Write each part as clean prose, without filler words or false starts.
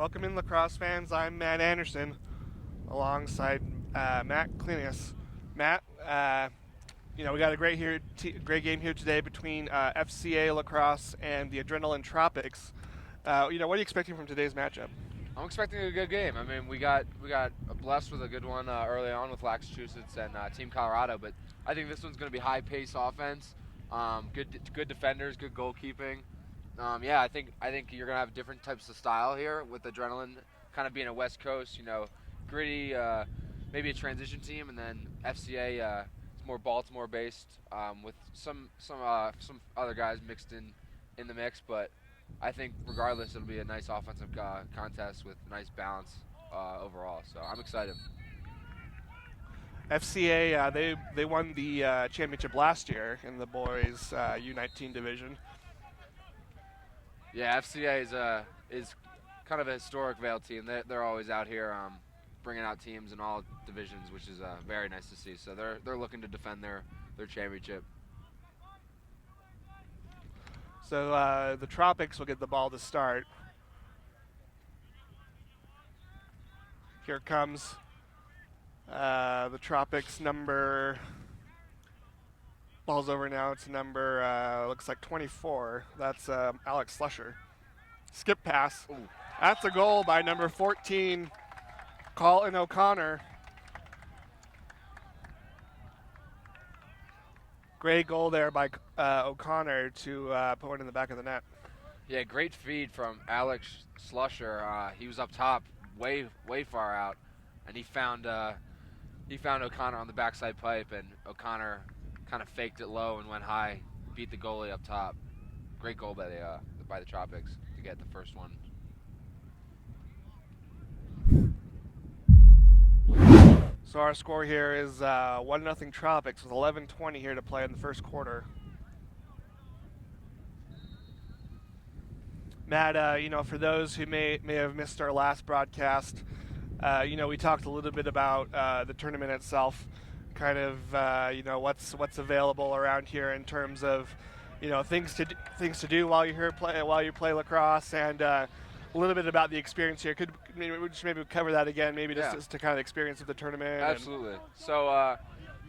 Welcome in, lacrosse fans. I'm Matt Anderson, alongside Matt Klinius. Matt, we got a great game here today between FCA Lacrosse and the Adrenaline Tropics. What are you expecting from today's matchup? I'm expecting a good game. I mean, we got blessed with a good one early on with Massachusetts and Team Colorado, but I think this one's going to be high-paced offense, good defenders, good goalkeeping. I think you're going to have different types of style here with Adrenaline kind of being a West Coast, gritty, maybe a transition team, and then FCA is more Baltimore-based with some other guys mixed in the mix, but I think regardless, it'll be a nice offensive contest with nice balance overall. So I'm excited. FCA, they won the championship last year in the boys U19 division. Yeah, FCA is kind of a historic Vale team. They're always out here bringing out teams in all divisions, which is very nice to see. So they're looking to defend their championship. So the Tropics will get the ball to start. Here comes the Tropics number. Ball's over now. It's number, looks like 24. That's Alex Slusher. Skip pass. Ooh. That's a goal by number 14, Colin O'Connor. Great goal there by O'Connor to put one in the back of the net. Yeah, great feed from Alex Slusher. He was up top, way far out, and he found O'Connor on the backside pipe, and O'Connor kind of faked it low and went high, beat the goalie up top. Great goal by the Tropics to get the first one. So our score here is 1-0 Tropics with 11:20 here to play in the first quarter. Matt, for those who may have missed our last broadcast, we talked a little bit about the tournament itself, kind of what's available around here in terms of things to do while you're here while you play lacrosse, and a little bit about the experience here. Could maybe cover that again, maybe just to kind of the experience of the tournament. Absolutely. So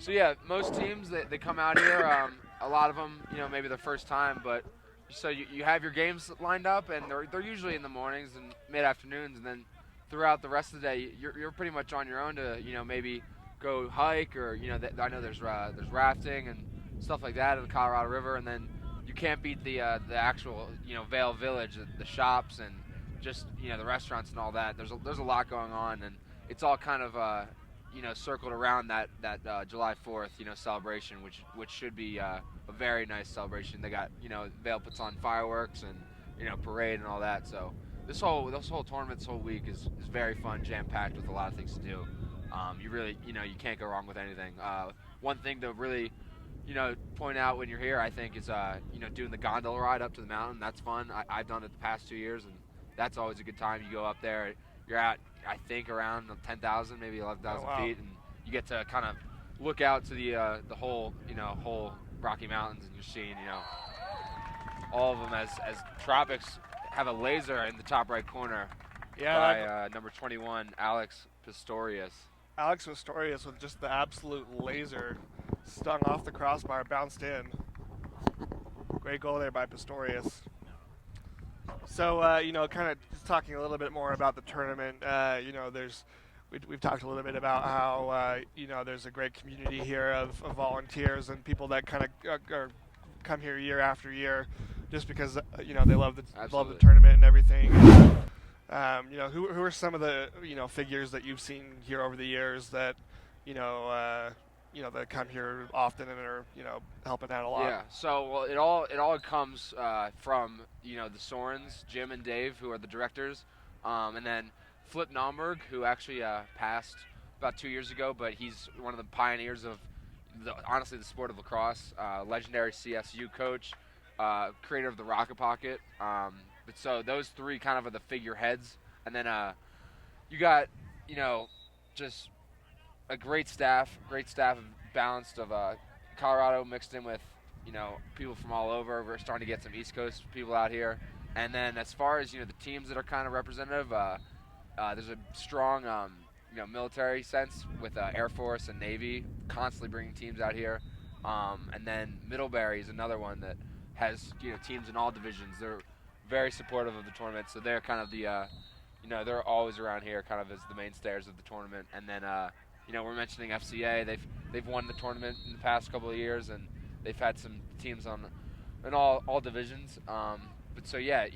yeah, most teams they come out here. A lot of them, maybe the first time, but so you have your games lined up, and they're usually in the mornings and mid afternoons, and then throughout the rest of the day, you're pretty much on your own to maybe go hike, or I know there's rafting and stuff like that in the Colorado River, and then you can't beat the actual Vale Village, the shops and just the restaurants and all that. There's a lot going on, and it's all kind of circled around that July 4th celebration, which should be a very nice celebration. They got Vale puts on fireworks and parade and all that. So this whole tournament, this whole week is very fun, jam packed with a lot of things to do. You really you can't go wrong with anything. One thing to really point out when you're here, I think, is doing the gondola ride up to the mountain. That's fun. I've done it the past 2 years, and that's always a good time. You go up there, you're at, I think, around 10,000, maybe 11,000 feet, and you get to kind of look out to the whole Rocky Mountains, and you're seeing all of them as Tropics have a laser in the top right corner by number 21, Alex Pistorius. Alex Pistorius with just the absolute laser, stung off the crossbar, bounced in. Great goal there by Pistorius. So, kind of just talking a little bit more about the tournament, we've talked a little bit about how, there's a great community here of volunteers and people that kind of come here year after year just because, they love the tournament and everything. Who are some of the, figures that you've seen here over the years that, that come here often and are, helping out a lot? Yeah. So it all comes from the Sorens, Jim and Dave, who are the directors, and then Flip Naumberg, who actually passed about 2 years ago, but he's one of the pioneers of honestly the sport of lacrosse, legendary CSU coach, creator of the Rocket Pocket. But so those three kind of are the figureheads, and then you got just a great staff balanced of Colorado mixed in with people from all over. We're starting to get some East Coast people out here, And then as far as the teams that are kind of representative, there's a strong military sense with Air Force and Navy constantly bringing teams out here. And then Middlebury is another one that has teams in all divisions. They're very supportive of the tournament, so they're kind of the they're always around here, kind of as the mainstays of the tournament. And then we're mentioning FCA. They've won the tournament in the past couple of years, and they've had some teams in all divisions. But so yeah,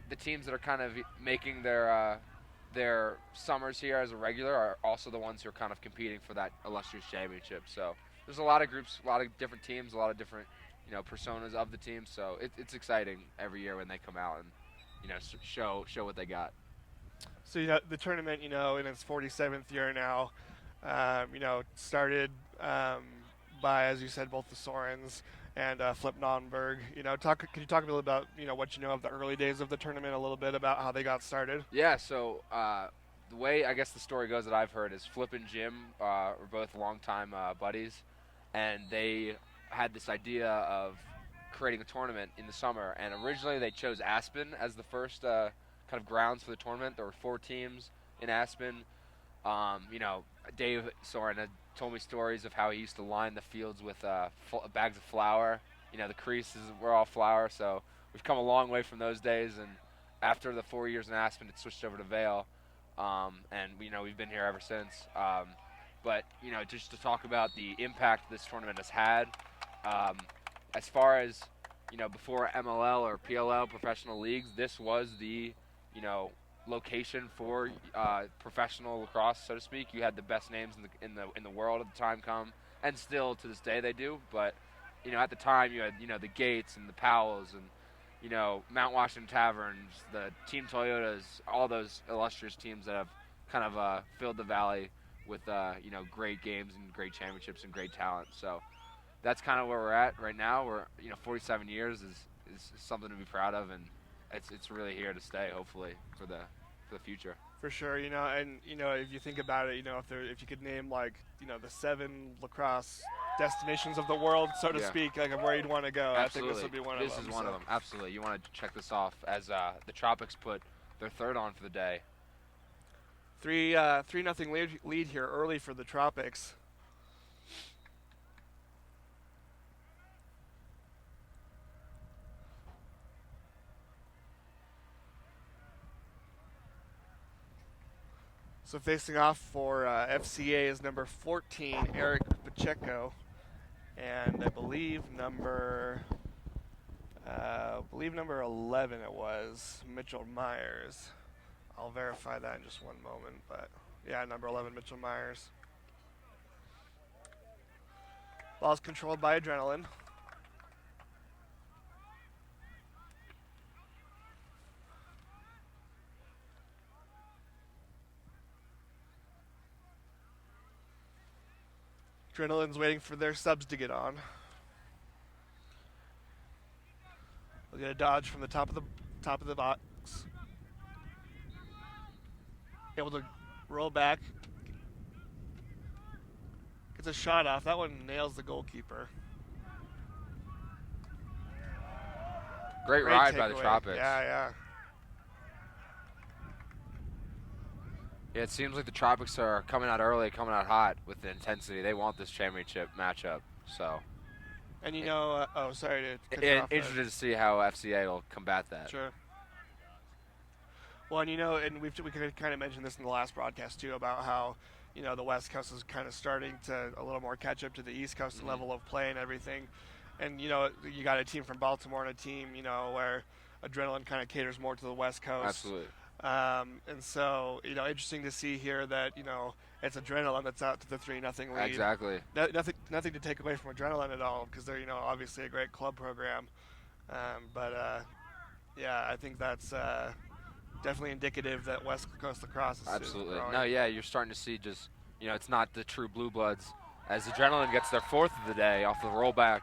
the teams that are kind of making their summers here as a regular are also the ones who are kind of competing for that illustrious championship. So there's a lot of groups, a lot of different teams, a lot of different personas of the team. So it's exciting every year when they come out and show what they got. So the tournament, in its 47th year now, started by, as you said, both the Sorens and Flip Nonberg. Can you talk a little about what you know of the early days of the tournament, a little bit about how they got started? Yeah. So the way I guess the story goes that I've heard is Flip and Jim were both longtime buddies, and they had this idea of creating a tournament in the summer. And originally they chose Aspen as the first kind of grounds for the tournament. There were 4 teams in Aspen. Dave Soren had told me stories of how he used to line the fields with bags of flour. The creases were all flour, so we've come a long way from those days. And after the 4 years in Aspen, it switched over to Vail, and we've been here ever since. But just to talk about the impact this tournament has had, as far as before MLL or PLL professional leagues, this was the location for professional lacrosse, so to speak. You had the best names in the world at the time come, and still to this day they do. But at the time you had the Gates and the Powells and Mount Washington Taverns, the Team Toyotas, all those illustrious teams that have kind of filled the valley with great games and great championships and great talent. So that's kind of where we're at right now. We're 47 years is something to be proud of, and it's really here to stay, hopefully, for the future. For sure, and if you think about it, if you could name the 7 lacrosse destinations of the world, so to speak, like where you'd want to go, Absolutely. I think this would be one of them. This is one of them. Absolutely, you want to check this off as the Tropics put their third on for the day. 3-0 lead here early for the Tropics. So facing off for FCA is number 14, Eric Pacheco, and I believe number 11 it was, Mitchell Myers. I'll verify that in just one moment, but yeah, number 11, Mitchell Myers. Ball's controlled by Adrenaline. Adrenaline's waiting for their subs to get on. We'll get a dodge from the top of the box. Able to roll back. Gets a shot off. That one nails the goalkeeper. Great ride by the Tropics. Yeah. Yeah, it seems like the Tropics are coming out early, coming out hot with the intensity. They want this championship matchup. So. And sorry to cut you off. Interested to see how FCA will combat that. Sure. Well, and we kind of mentioned this in the last broadcast too, about how the West Coast is kind of starting to a little more catch up to the East Coast level of play and everything. And you got a team from Baltimore and a team where Adrenaline kind of caters more to the West Coast. Absolutely. And so, interesting to see here that, it's Adrenaline that's out to the 3-0 lead. Exactly. Nothing to take away from Adrenaline at all, because they're, obviously a great club program. I think that's definitely indicative that West Coast lacrosse is Absolutely. growing. No, yeah, you're starting to see just, it's not the true blue bloods. As Adrenaline gets their 4th of the day off the rollback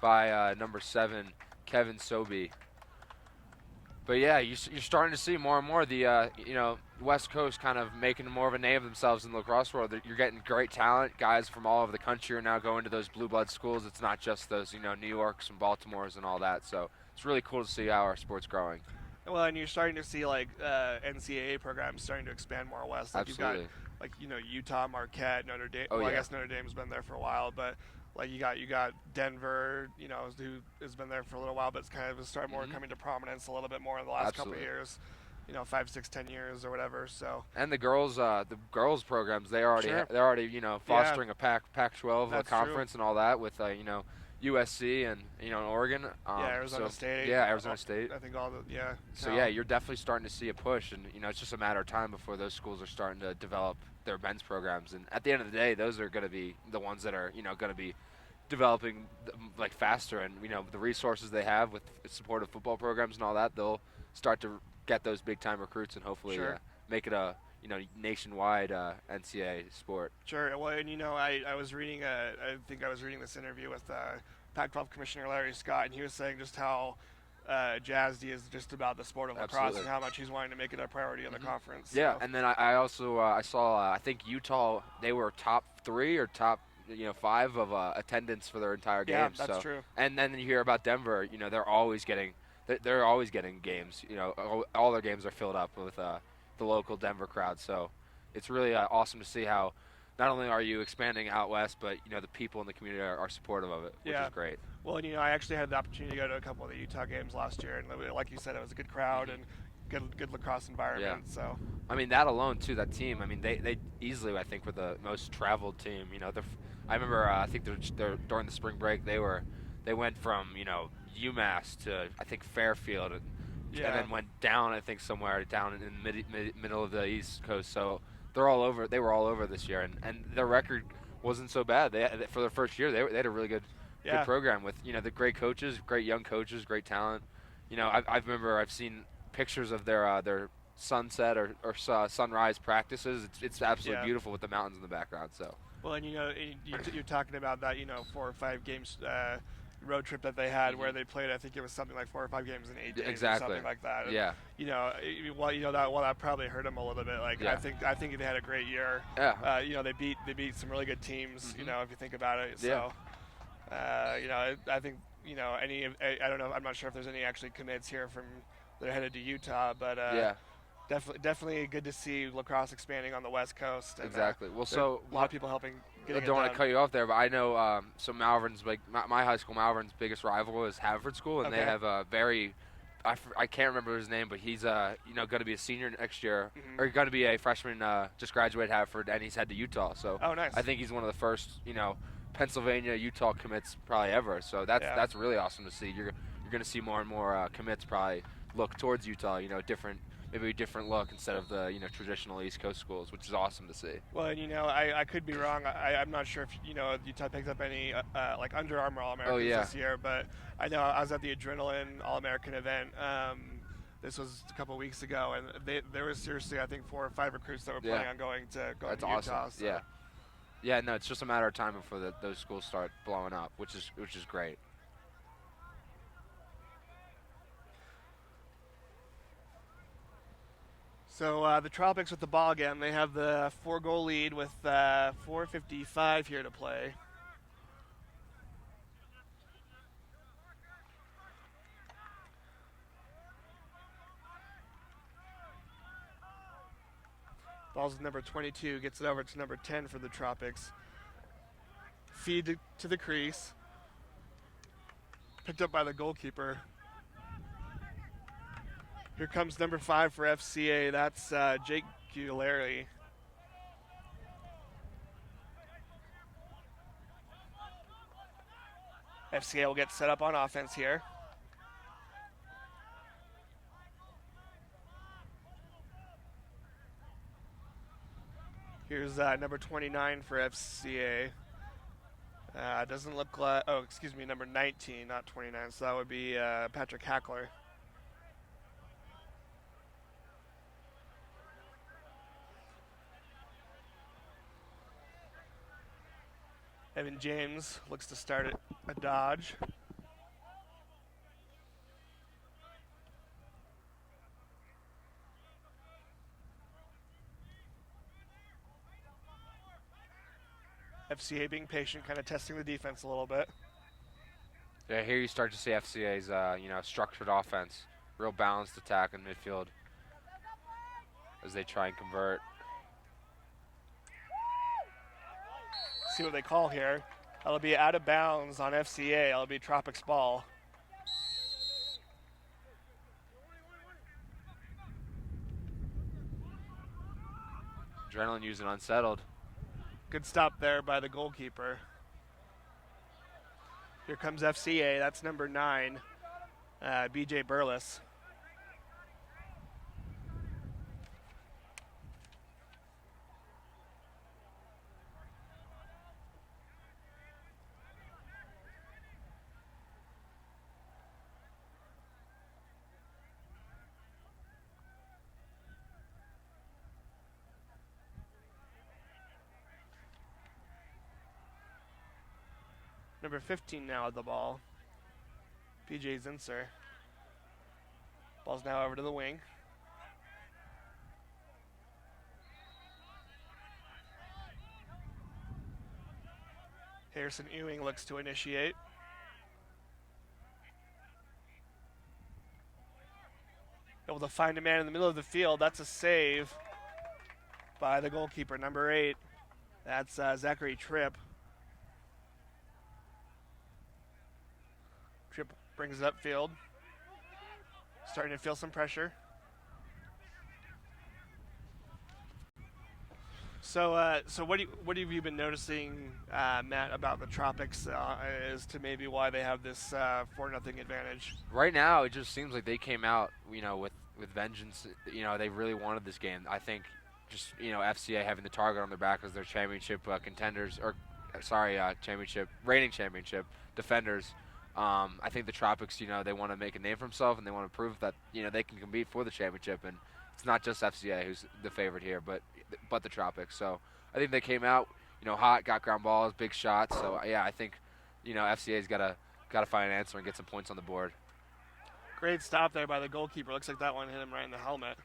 by number 7, Kevin Sobey. But yeah, you're starting to see more and more the West Coast kind of making more of a name of themselves in the lacrosse world. You're getting great talent. Guys from all over the country are now going to those blue blood schools. It's not just those New Yorks and Baltimores and all that. So it's really cool to see how our sport's growing. Well, and you're starting to see like NCAA programs starting to expand more west. Like you've got Absolutely. like Utah, Marquette, Notre Dame. Oh Well, I yeah. guess Notre Dame's been there for a while, but like you got Denver, who has been there for a little while, but it's kind of started more Hmm. coming to prominence a little bit more in the last couple of Absolutely. years. 5, 6, 10 years or whatever. So And the girls programs, sure, they're already yeah, fostering a Pac-12 that's true. conference and all that with USC and Oregon. Yeah, Arizona So State. yeah, Arizona State. I think all the So yeah, Cal. you're definitely starting to see a push, and it's just a matter of time before those schools are starting to develop their men's programs. And at the end of the day, those are going to be the ones that are going to be developing like faster, and the resources they have with supportive football programs and all that, they'll start to get those big time recruits and hopefully Sure. make it a nationwide NCAA sport. Sure. Well, and I was reading I think I was reading this interview with Pac-12 Commissioner Larry Scott, and he was saying just how jazzed he is just about the sport of lacrosse Absolutely. and how much he's wanting to make it a priority in the Hmm. conference. Yeah, So, and then I also I saw I think Utah, they were top 3 or top 5 of attendance for their entire yeah, game. that's So true. and then you hear about Denver, they're always getting games. All their games are filled up with the local Denver crowd. So it's really awesome to see how not only are you expanding out west, but the people in the community are supportive of it, which Yeah. is great. Well, and, I actually had the opportunity to go to a couple of the Utah games last year, and like you said, it was a good crowd Hmm. and good lacrosse Yeah. environment. So, I mean, that alone too. That team. I mean, they easily, I think, were the most traveled team. I remember. I think they're during the spring break they went from UMass to I think Fairfield and yeah, then went down I think somewhere down in the middle of the East Coast. So they're all over. They were all over this year, and their record wasn't so bad. For their first year they had a really good yeah, program with the great coaches, great young coaches, great talent. I remember I've seen pictures of their sunset or sunrise practices. It's absolutely yeah. beautiful with the mountains in the background. So Well, and you're talking about that 4 or 5 games road trip that they had where hmm they played. I think it was something like 4 or 5 games in 8 days or exactly, something like that. And yeah, that probably hurt them a little bit. Like yeah, I think they had a great year. yeah, They beat some really good teams. hmm If you think about it. yeah, So I think I don't know. I'm not sure if there's any actually commits here from that are headed to Utah, but yeah, definitely good to see lacrosse expanding on the West Coast. And exactly. Well, there are so a lot of people helping I getting it don't want done. to cut you off there, but I know so Malvern's like my high school. Malvern's biggest rival is Haverford School, and they Okay. have a very I can't remember his name, but he's going to be a senior next year, Mhm. or going to be a freshman, just graduated Haverford, and he's head to Utah. So Oh, nice. I think he's one of the first Pennsylvania Utah commits probably ever. So Yeah. that's really awesome to see. You're going to see more and more commits probably look towards Utah. Maybe a different look instead of the traditional East Coast schools, which is awesome to see. Well, and I could be wrong. I'm not sure if Utah picked up any like Under Armour All Americans Oh yeah. this year, but I know I was at the Adrenaline All American event. This was a couple weeks ago, and there was seriously I think 4 or 5 recruits that were Yeah. planning on going to That's Utah. awesome. So. Yeah. Yeah, no, it's just a matter of time before those schools start blowing up, which is great. So the Tropics with the ball again. They have the 4-goal lead with 4:55 here to play. Ball's with number 22, gets it over to number 10 for the Tropics. Feed to the crease. Picked up by the goalkeeper. Here comes number 5 for FCA. That's Jake Guilleri. FCA will get set up on offense here. Here's number 29 for FCA. Doesn't look like, excuse me, number 19, not 29. So that would be Patrick Hackler. Evan James looks to start a dodge. FCA being patient, kind of testing the defense a little bit. Yeah, here you start to see FCA's structured offense, real balanced attack in midfield as they try and convert. See what they call here. That'll be out of bounds on FCA. That'll be Tropics ball. Adrenaline using unsettled. Good stop there by the goalkeeper. Here comes FCA. That's number 9, BJ Burles. Number 15 now at the ball. PJ Zinser. Ball's now over to the wing. Harrison Ewing looks to initiate. Able to find a man in the middle of the field. That's a save by the goalkeeper, number 8. That's Zachary Tripp. Tripp brings it upfield. Starting to feel some pressure. So what have you been noticing, Matt, about the Tropics as to maybe why they have this 4-0 advantage? Right now, it just seems like they came out, with vengeance. They really wanted this game. I think just FCA having the target on their back as their championship contenders, reigning championship defenders. I think the Tropics, they want to make a name for themselves and they want to prove that they can compete for the championship. And it's not just FCA who's the favorite here, but the Tropics. So I think they came out, hot, got ground balls, big shots. So yeah, I think FCA's got to find an answer and get some points on the board. Great stop there by the goalkeeper. Looks like that one hit him right in the helmet.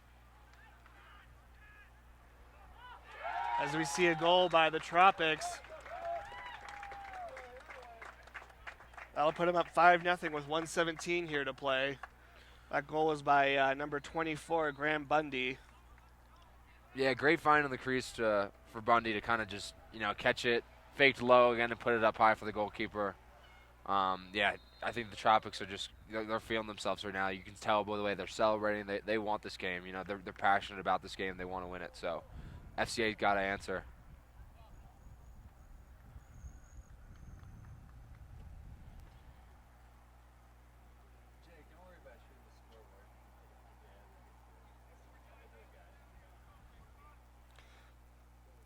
As we see a goal by the Tropics. That'll put him up 5-0 with 1:17 here to play. That goal was by number 24, Graham Bundy. Yeah, great find on the crease for Bundy to kind of just, catch it, faked low again and put it up high for the goalkeeper. Yeah, I think the Tropics are just, they're feeling themselves right now. You can tell by the way they're celebrating. They want this game. They're passionate about this game. They want to win it. So FCA's got to answer.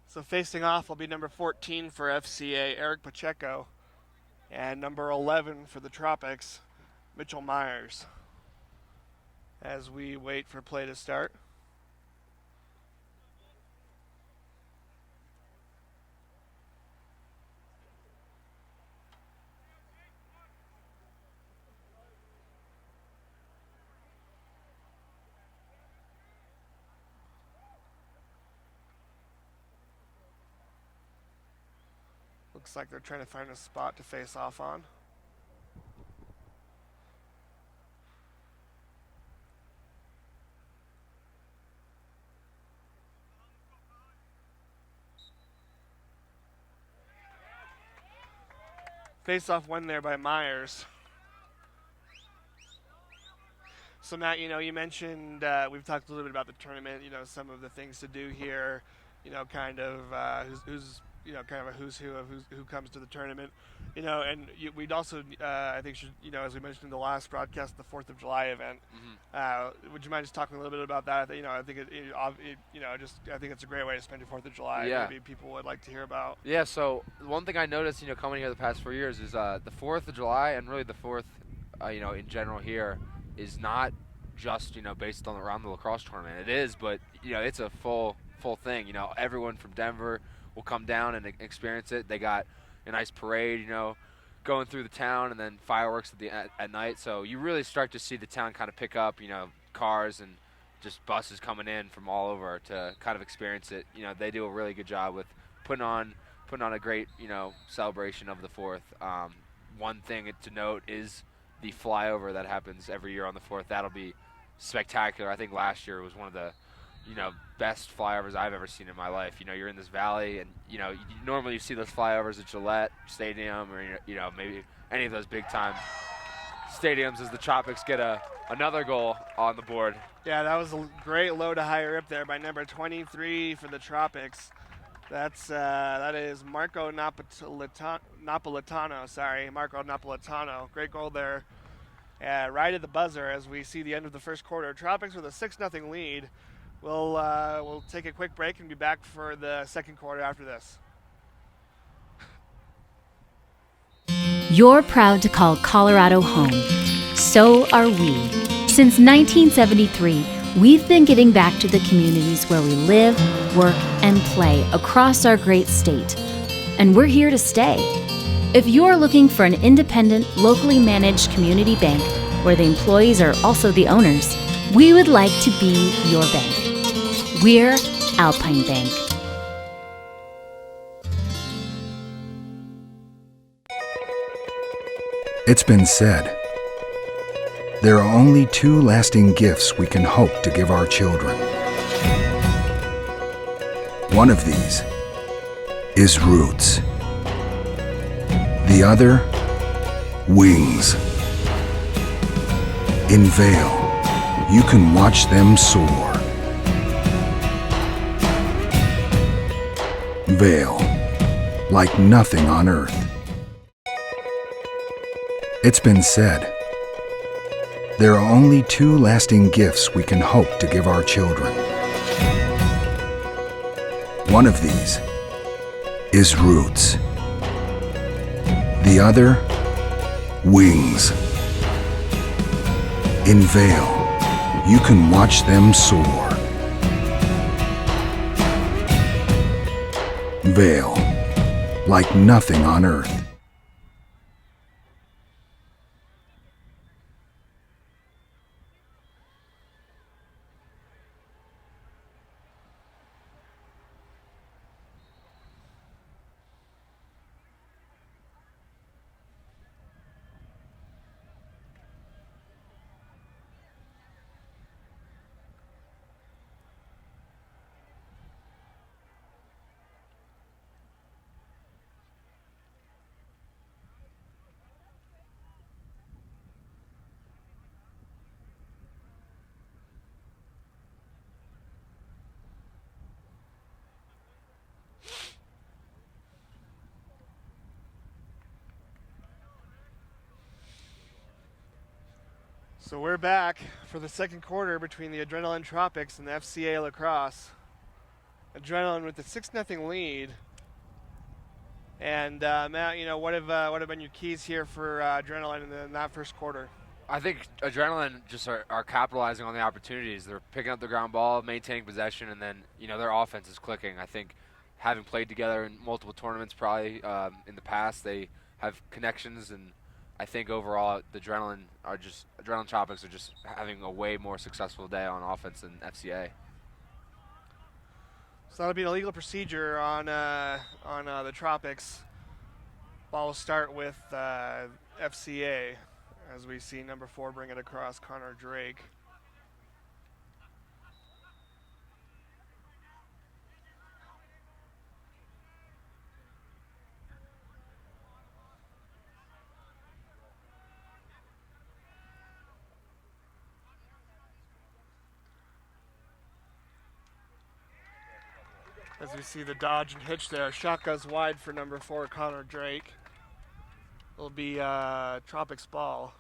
So facing off will be number 14 for FCA, Eric Pacheco, and number 11 for the Tropics, Mitchell Myers. As we wait for play to start. Looks like they're trying to find a spot to face off on. Face-off won there by Myers. So Matt, you mentioned we've talked a little bit about the tournament. Some of the things to do here. Kind of who's kind of a who's who of who comes to the tournament. And we'd also I think should as we mentioned in the last broadcast, the 4th of July event. Mm-hmm. Would you mind just talking a little bit about that? I think I think it's a great way to spend your 4th of July. Yeah. Maybe people would like to hear about. Yeah. So one thing I noticed, coming here the past 4 years is the 4th of July and really the 4th, in general here is not just based on around the lacrosse tournament. It is, but it's a full thing. Everyone from Denver will come down and experience it. They got a nice parade, going through the town, and then fireworks at night. So you really start to see the town kind of pick up, cars and just buses coming in from all over to kind of experience it. They do a really good job with putting on a great, celebration of the 4th. one thing to note is the flyover that happens every year on the 4th. That'll be spectacular. I think last year was one of the, best flyovers I've ever seen in my life. You're in this valley, and normally you see those flyovers at Gillette Stadium, or maybe any of those big time stadiums as the Tropics get another goal on the board. Yeah, that was a great low to high rip there by number 23 for the Tropics. That is Marco Napolitano. Sorry, Marco Napolitano. Great goal there, right at the buzzer as we see the end of the first quarter. Tropics with a 6-0 lead. We'll take a quick break and be back for the second quarter after this. You're proud to call Colorado home. So are we. Since 1973, we've been giving back to the communities where we live, work, and play across our great state. And we're here to stay. If you're looking for an independent, locally managed community bank where the employees are also the owners, we would like to be your bank. We're Alpine Bank. It's been said, there are only 2 lasting gifts we can hope to give our children. One of these is roots. The other, wings. In Vail, you can watch them soar. Vail, like nothing on earth. It's been said, there are only 2 lasting gifts we can hope to give our children. One of these is roots. The other, wings. In Vail, you can watch them soar. Vail, like nothing on earth. So we're back for the second quarter between the Adrenaline Tropics and the FCA Lacrosse. Adrenaline with the 6-0 lead. And Matt, what have been your keys here for Adrenaline in that first quarter? I think Adrenaline just are capitalizing on the opportunities. They're picking up the ground ball, maintaining possession, and then their offense is clicking. I think having played together in multiple tournaments probably in the past, they have connections, and I think overall the Adrenaline Tropics are just having a way more successful day on offense than FCA. So that'll be an illegal procedure on the Tropics. Ball will start with FCA as we see number 4 bring it across, Connor Drake. As we see the dodge and hitch there, shot goes wide for number 4, Connor Drake. It'll be Tropics ball.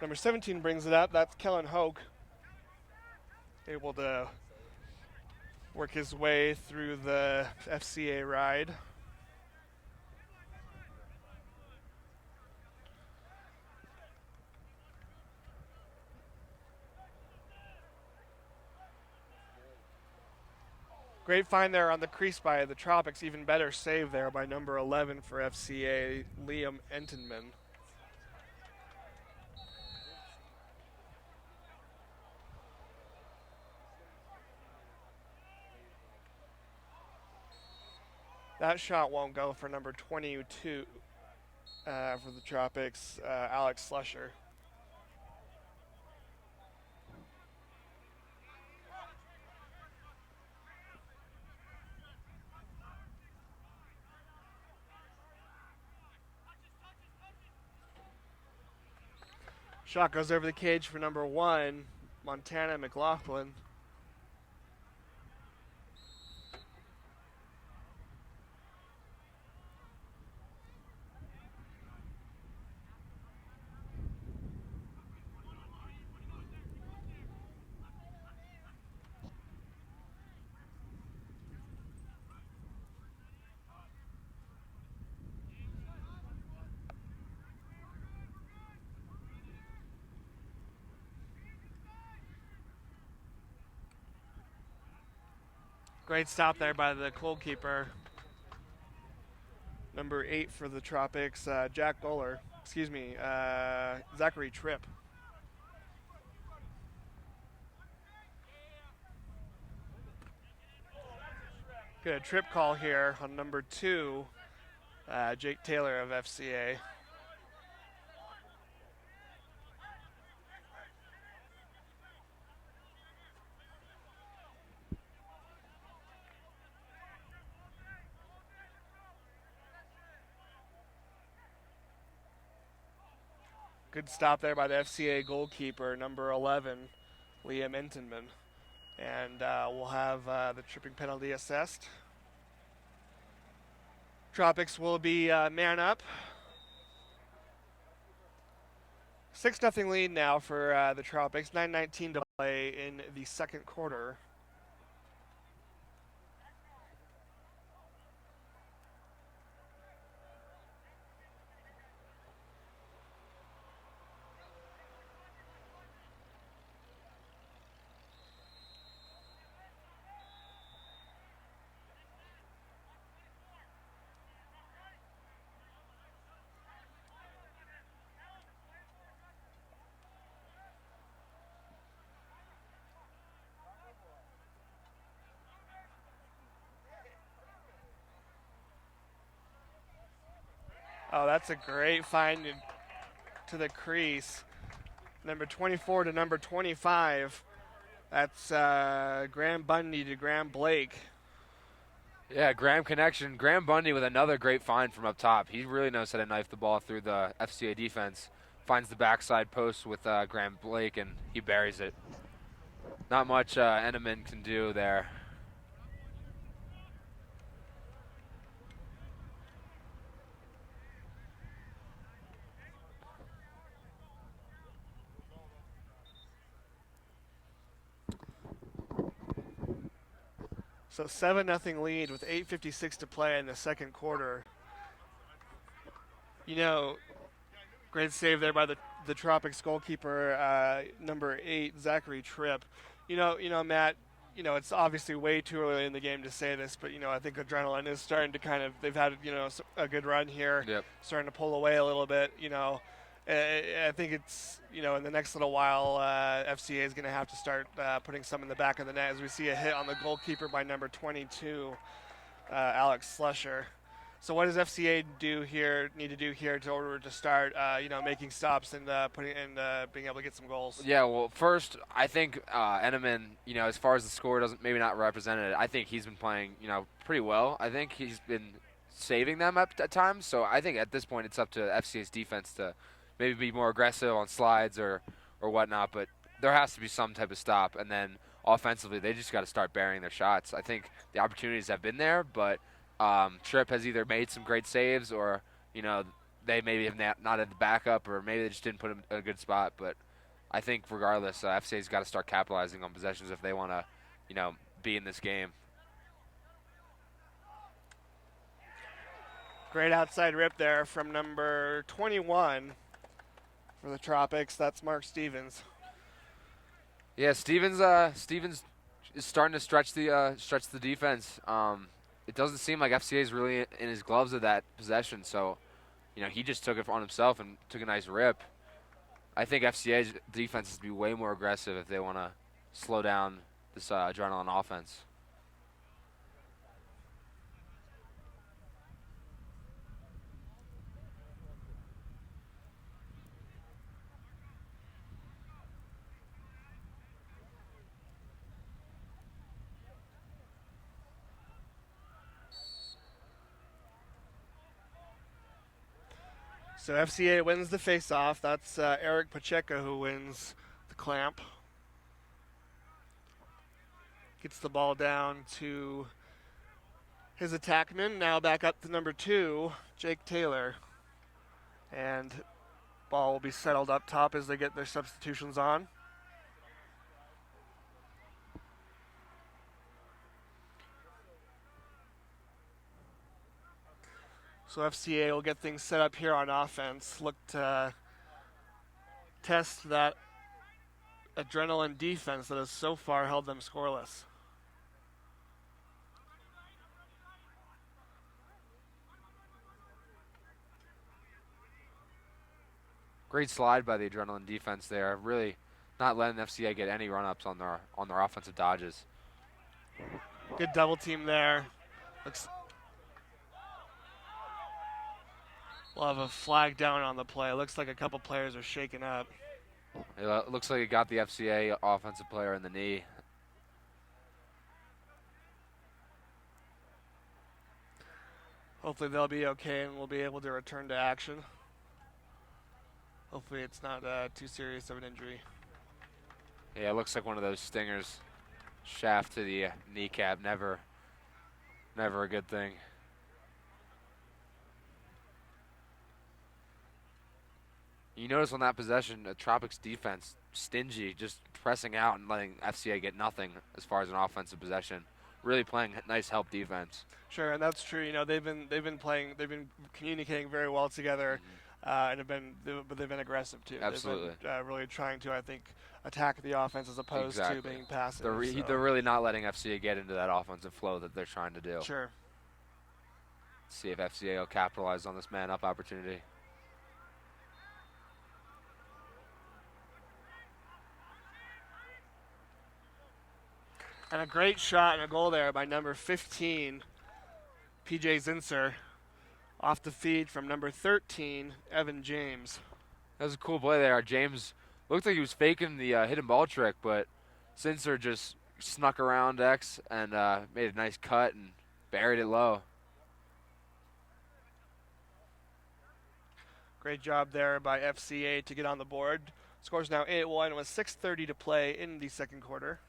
Number 17 brings it up. That's Kellen Hoke. Able to work his way through the FCA ride. Great find there on the crease by the Tropics. Even better save there by number 11 for FCA, Liam Entenman. That shot won't go for number 22 for the Tropics, Alex Slusher. Shot goes over the cage for number 1, Montana McLaughlin. Great stop there by the goalkeeper. Number 8 for the Tropics, Zachary Tripp. Good, a trip call here on number 2, Jake Taylor of FCA. Good stop there by the FCA goalkeeper, number 11, Liam Entenman. And we'll have the tripping penalty assessed. Tropics will be man up. 6-0 lead now for the Tropics. 9:19 to play in the second quarter. Oh, that's a great find to the crease. Number 24 to number 25. That's Graham Bundy to Graham Blake. Yeah, Graham connection. Graham Bundy with another great find from up top. He really knows how to knife the ball through the FCA defense. Finds the backside post with Graham Blake, and he buries it. Not much Entenman can do there. So 7-0 lead with 8:56 to play in the second quarter. You know, great save there by the Tropics goalkeeper, number 8, Zachary Tripp. You know, Matt. You know, it's obviously way too early in the game to say this, but I think adrenaline is starting to they've had a good run here, Yep. Starting to pull away a little bit. I think it's, in the next little while, FCA is going to have to start putting some in the back of the net as we see a hit on the goalkeeper by number 22, Alex Slusher. So what does FCA need to do here in order to start, making stops and being able to get some goals? Yeah, well, first, I think Entenman, as far as the score doesn't maybe not represented, I think he's been playing, pretty well. I think he's been saving them at times. So I think at this point it's up to FCA's defense to maybe be more aggressive on slides or whatnot, but there has to be some type of stop. And then offensively, they just got to start burying their shots. I think the opportunities have been there, but Tripp has either made some great saves or, they maybe have not had the backup, or maybe they just didn't put him in a good spot. But I think regardless, FCA's got to start capitalizing on possessions if they want to, be in this game. Great outside rip there from number 21 for the Tropics. That's Mark Stevens. Yeah, Stevens is starting to stretch the defense. It doesn't seem like FCA is really in his gloves of that possession, so he just took it on himself and took a nice rip. I think FCA's defense has to be way more aggressive if they want to slow down this Adrenaline offense. So FCA wins the face-off. That's Eric Pacheco who wins the clamp. Gets the ball down to his attackman. Now back up to number 2, Jake Taylor. And ball will be settled up top as they get their substitutions on. So FCA will get things set up here on offense. Look to test that Adrenaline defense that has so far held them scoreless. Great slide by the Adrenaline defense there. Really not letting FCA get any run-ups on their offensive dodges. Good double team there. We'll have a flag down on the play. Looks like a couple players are shaken up. It looks like it got the FCA offensive player in the knee. Hopefully they'll be okay and we'll be able to return to action. Hopefully it's not too serious of an injury. Yeah, it looks like one of those stingers. Shaft to the kneecap. Never a good thing. You notice on that possession, Tropics defense stingy, just pressing out and letting FCA get nothing as far as an offensive possession. Really playing nice help defense. Sure, and that's true. They've been communicating very well together, and they've been aggressive too. Absolutely. They've been really trying to, I think, attack the offense as opposed to being passive. They're really not letting FCA get into that offensive flow that they're trying to do. Sure. See if FCA will capitalize on this man-up opportunity. And a great shot and a goal there by number 15, PJ Zinser, off the feed from number 13, Evan James. That was a cool play there. James looked like he was faking the hidden ball trick, but Zinser just snuck around X and made a nice cut and buried it low. Great job there by FCA to get on the board. Score's now 8-1 with 6:30 to play in the second quarter.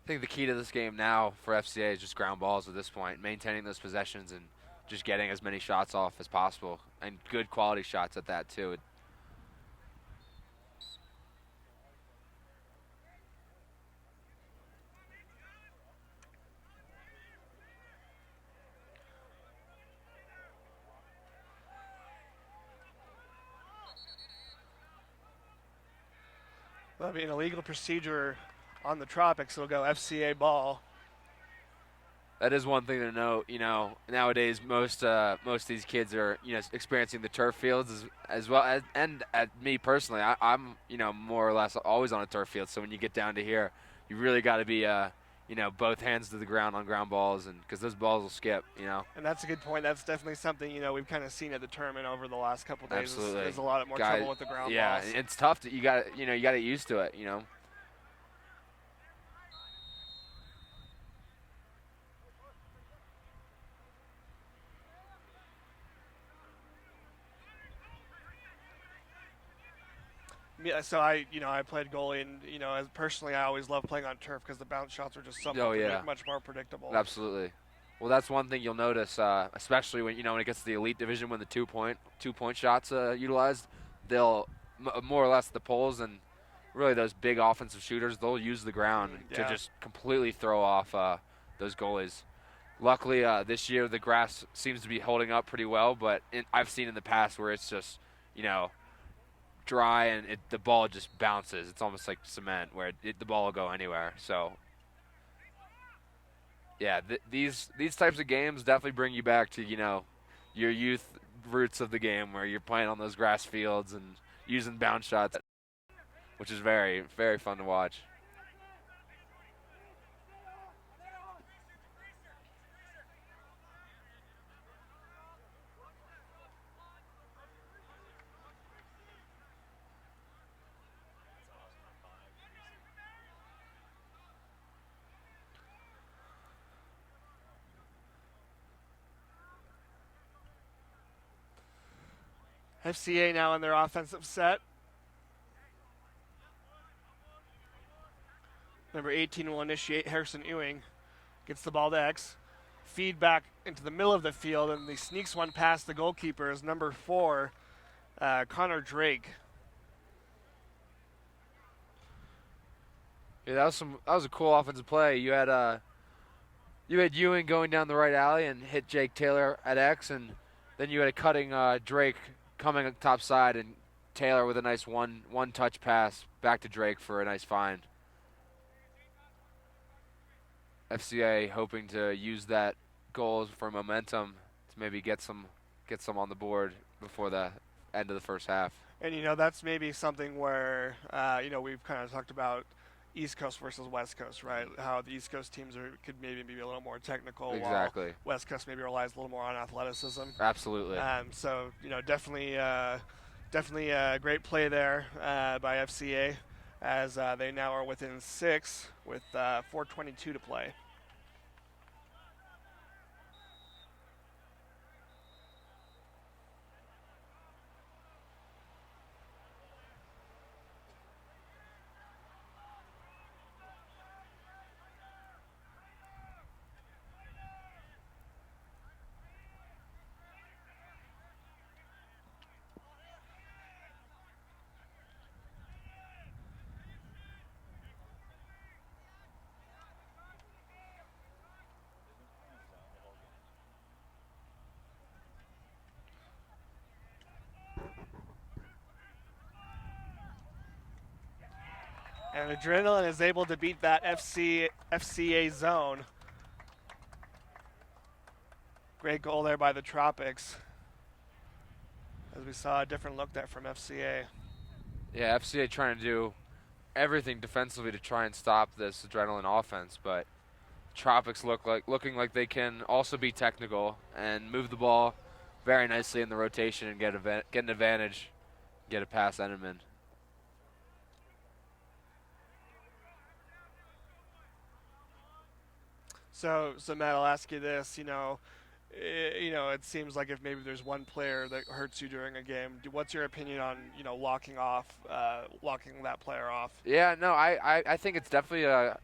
I think the key to this game now for FCA is just ground balls at this point, maintaining those possessions and just getting as many shots off as possible, and good quality shots at that too. That'll be an illegal procedure on the Tropics. It'll go FCA ball. That is one thing to note. Nowadays most of these kids are experiencing the turf fields as well as, and at me personally, I'm more or less always on a turf field. So when you get down to here, you really got to be both hands to the ground on ground balls, and because those balls will skip. And that's a good point. That's definitely something we've kind of seen at the tournament over the last couple of days. Absolutely. There's a lot more trouble with the ground balls. Yeah, it's tough. You got to get used to it. Yeah, so I played goalie, and as personally, I always love playing on turf because the bounce shots are just so much more predictable. Absolutely. Well, that's one thing you'll notice, especially when when it gets to the elite division, when the two point shots utilized, they'll more or less the poles and really those big offensive shooters, they'll use the ground to just completely throw off those goalies. Luckily, this year the grass seems to be holding up pretty well, but I've seen in the past where it's just dry and the ball just bounces. It's almost like cement where the ball will go anywhere. So, yeah, these types of games definitely bring you back to, your youth roots of the game where you're playing on those grass fields and using bounce shots, which is very, very fun to watch. FCA now in their offensive set. Number 18 will initiate. Harrison Ewing gets the ball to X. Feed back into the middle of the field, and he sneaks one past the goalkeeper is number 4, Connor Drake. Yeah, that was a cool offensive play. You had Ewing going down the right alley and hit Jake Taylor at X, and then you had a cutting Drake coming up top side, and Taylor with a nice one touch pass back to Drake for a nice find. FCA hoping to use that goal for momentum to maybe get some on the board before the end of the first half. And that's maybe something where we've kind of talked about East Coast versus West Coast, right? How the East Coast teams could maybe be a little more technical, exactly. While West Coast maybe relies a little more on athleticism. Absolutely. So definitely a great play there by FCA, as they now are within 6 with 4:22 to play. And Adrenaline is able to beat that FCA zone. Great goal there by the Tropics, as we saw a different look there from FCA. Yeah, FCA trying to do everything defensively to try and stop this Adrenaline offense, but Tropics looking like they can also be technical and move the ball very nicely in the rotation and get an advantage, get it past Enderman. So Matt, I'll ask you this. It seems like if maybe there's one player that hurts you during a game, what's your opinion on locking that player off? Yeah, no, I think it's definitely a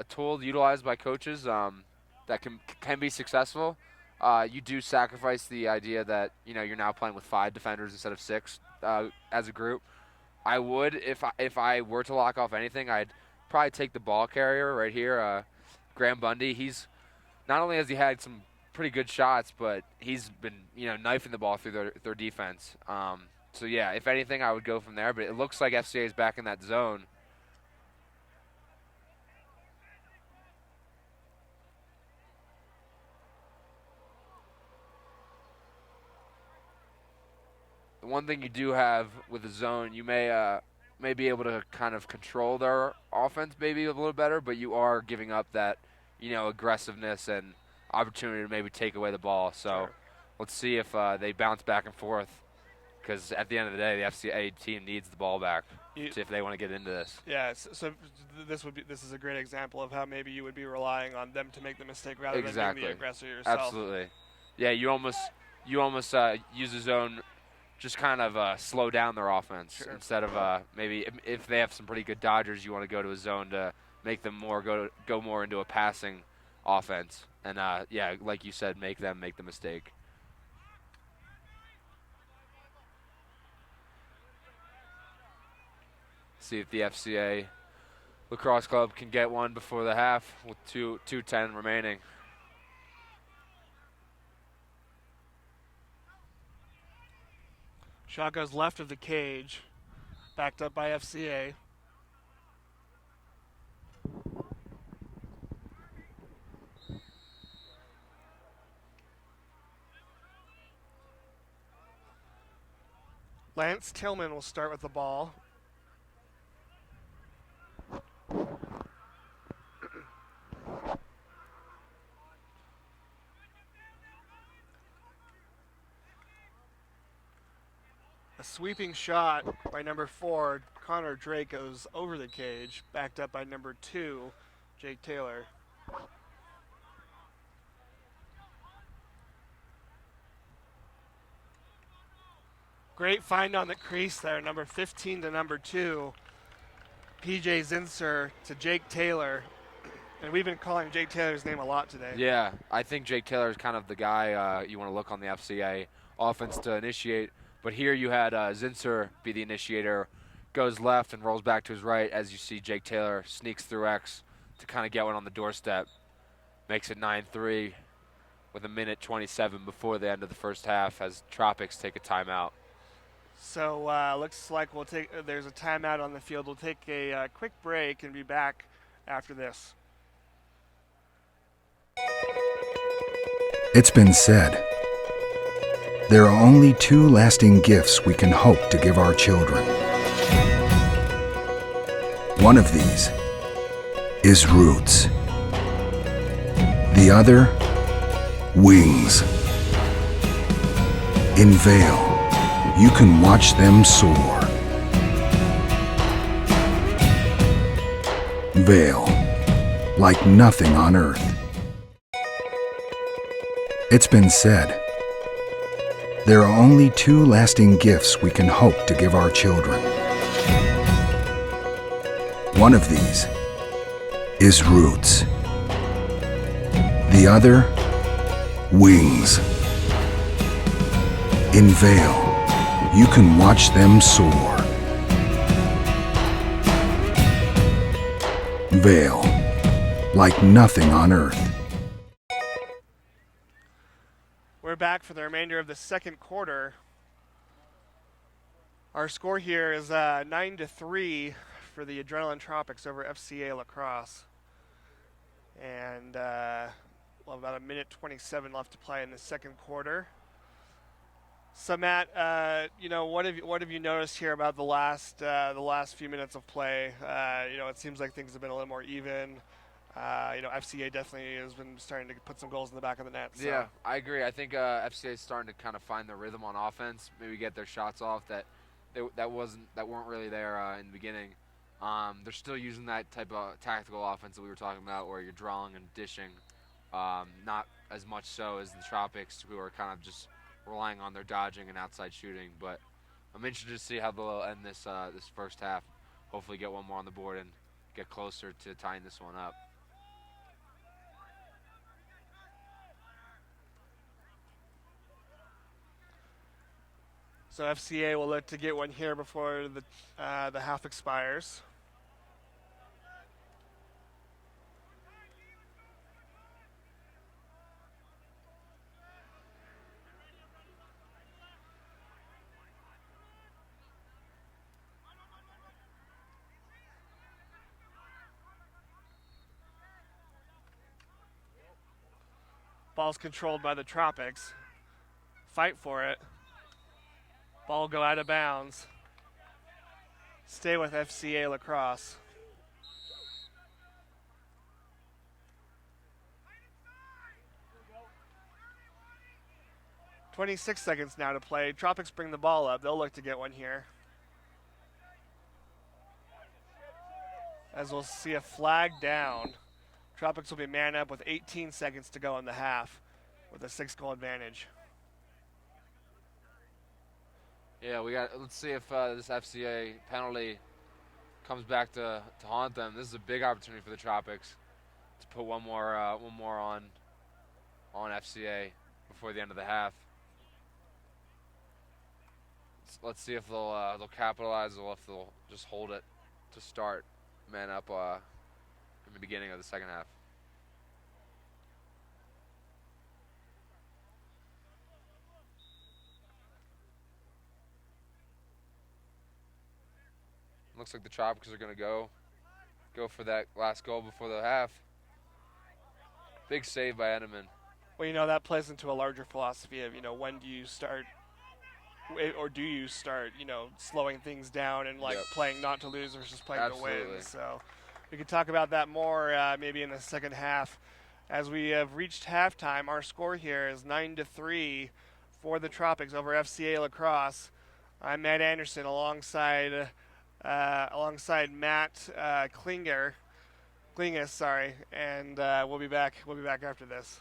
tool utilized by coaches that can be successful. You do sacrifice the idea that you're now playing with 5 defenders instead of 6 as a group. I would if I were to lock off anything, I'd probably take the ball carrier right here. Graham Bundy, he's not only has he had some pretty good shots, but he's been knifing the ball through their defense. So yeah, if anything, I would go from there. But it looks like FCA is back in that zone. The one thing you do have with the zone, you may be able to kind of control their offense maybe a little better, but you are giving up that aggressiveness and opportunity to maybe take away the ball. So Sure. Let's see if they bounce back and forth, because at the end of the day, the FCA team needs the ball back if they want to get into this. Yeah, so this is a great example of how maybe you would be relying on them to make the mistake rather than being the aggressor yourself. Absolutely. Yeah, you almost use the zone, just kind of slow down their offense. Sure. Instead of maybe if they have some pretty good dodgers, you want to go to a zone to make them go more into a passing offense. And yeah, like you said, make them make the mistake. See if the FCA Lacrosse Club can get one before the half with 2:10 remaining. Shot goes left of the cage. backed up by FCA. Lance Tillman will start with the ball. A sweeping shot by number 4, Connor Drake, goes over the cage, backed up by number 2, Jake Taylor. Great find on the crease there, number 15 to number 2, PJ Zinser to Jake Taylor. And we've been calling Jake Taylor's name a lot today. Yeah, I think Jake Taylor is kind of the guy you want to look on the FCA offense to initiate. But here you had Zinser be the initiator, goes left and rolls back to his right as you see Jake Taylor sneaks through X to kind of get one on the doorstep. Makes it 9-3 with 1:27 before the end of the first half as Tropics take a timeout. So looks like there's a timeout on the field. We'll take a quick break and be back after this. It's been said, there are only two lasting gifts we can hope to give our children. One of these is roots. The other, wings. In Vail, you can watch them soar. Vail, like nothing on earth. It's been said, there are only two lasting gifts we can hope to give our children. One of these is roots. The other, wings. In Vail, you can watch them soar. Vail, like nothing on earth. We're back for the remainder of the second quarter. Our score here is 9-3 for the Adrenaline Tropics over FCA La Crosse. And we'll have about 1:27 left to play in the second quarter. So Matt, what have you noticed here about the last few minutes of play? It seems like things have been a little more even. FCA definitely has been starting to put some goals in the back of the net. So. Yeah, I agree. I think FCA is starting to kind of find their rhythm on offense. Maybe get their shots off that weren't really there in the beginning. They're still using that type of tactical offense that we were talking about, where you're drawing and dishing. Not as much so as the Tropics, who are kind of just relying on their dodging and outside shooting. But I'm interested to see how they'll end this first half. Hopefully, get one more on the board and get closer to tying this one up. So FCA will look to get one here before the half expires. Ball's controlled by the Tropics. Fight for it. Ball go out of bounds. Stay with FCA La Crosse. .26 seconds now to play. Tropics bring the ball up. They'll look to get one here. As we'll see a flag down. Tropics will be man up with 18 seconds to go in the half with a 6-goal advantage. Yeah, let's see if this FCA penalty comes back to haunt them. This is a big opportunity for the Tropics to put one more on FCA before the end of the half. Let's see if they'll capitalize or if they'll just hold it to start man up in the beginning of the second half. Looks like the Tropicals are going to go for that last goal before the half. Big save by Edelman. Well, that plays into a larger philosophy of, when do you start, or do you start, slowing things down and Yep. playing not to lose versus playing Absolutely. to win. So we could talk about that more maybe in the second half. As we have reached halftime, our score here is 9-3 for the Tropics over FCA Lacrosse. I'm Matt Anderson alongside Matt Klingus, sorry, and we'll be back after this.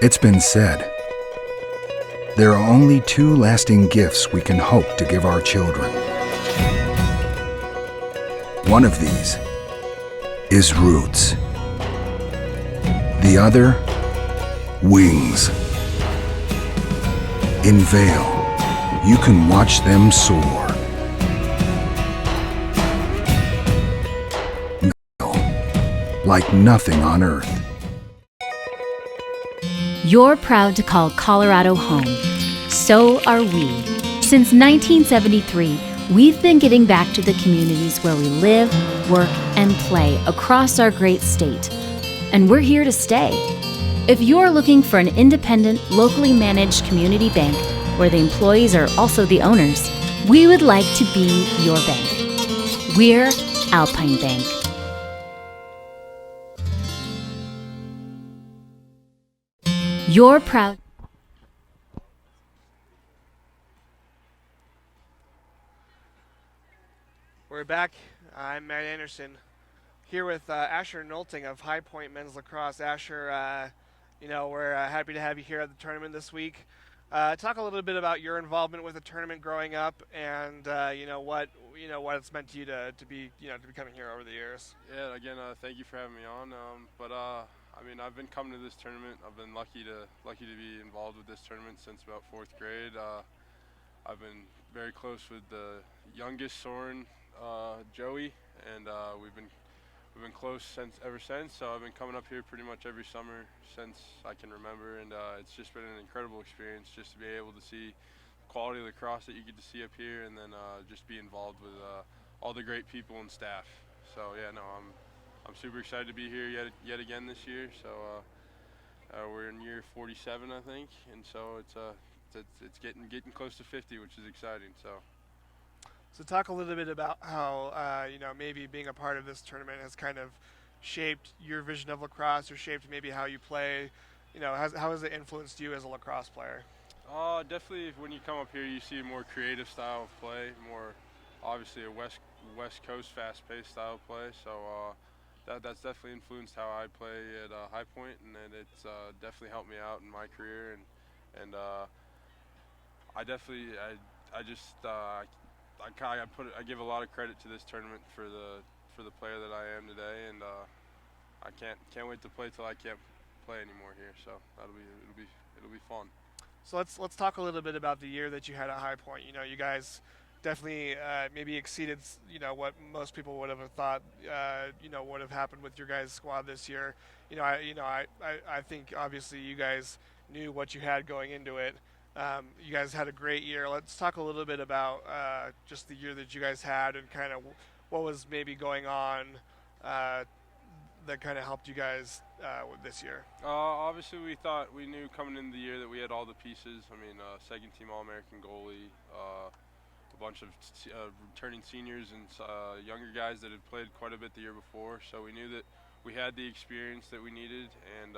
It's been said, there are only two lasting gifts we can hope to give our children. One of these is roots. The other, wings. In Vail, you can watch them soar. Vail, like nothing on earth. You're proud to call Colorado home. So are we. Since 1973, we've been giving back to the communities where we live, work, and play across our great state. And we're here to stay. If you're looking for an independent, locally managed community bank where the employees are also the owners, we would like to be your bank. We're Alpine Bank. You're proud. We're back. I'm Matt Anderson here with Asher Nolting of High Point Men's Lacrosse. Asher, we're happy to have you here at the tournament this week. Talk a little bit about your involvement with the tournament growing up, and what it's meant to you to be coming here over the years. Yeah, again, thank you for having me on. I've been coming to this tournament. I've been lucky to be involved with this tournament since about 4th grade. I've been very close with the youngest, Soren, Joey, and we've been close ever since. So I've been coming up here pretty much every summer since I can remember, and it's just been an incredible experience just to be able to see the quality of lacrosse that you get to see up here, and then just be involved with all the great people and staff. So yeah, no, I'm super excited to be here yet again this year. So we're in year 47, I think, and so it's getting close to 50, which is exciting. So talk a little bit about how maybe being a part of this tournament has kind of shaped your vision of lacrosse, or shaped maybe how you play. How has it influenced you as a lacrosse player? Definitely, when you come up here, you see a more creative style of play, more obviously a West Coast fast-paced style of play. So that's definitely influenced how I play at High Point, and it's definitely helped me out in my career. And I give a lot of credit to this tournament for the player that I am today, and I can't wait to play till I can't play anymore here. So it'll be fun. So let's talk a little bit about the year that you had at High Point. You guys definitely maybe exceeded what most people would have thought would have happened with your guys' squad this year. I think obviously you guys knew what you had going into it. You guys had a great year. Let's talk a little bit about just the year that you guys had and kind of what was maybe going on uh, that kind of helped you guys with this year. Obviously, we knew coming into the year that we had all the pieces. I mean, second team All-American goalie, a bunch of returning seniors and younger guys that had played quite a bit the year before. So we knew that we had the experience that we needed, and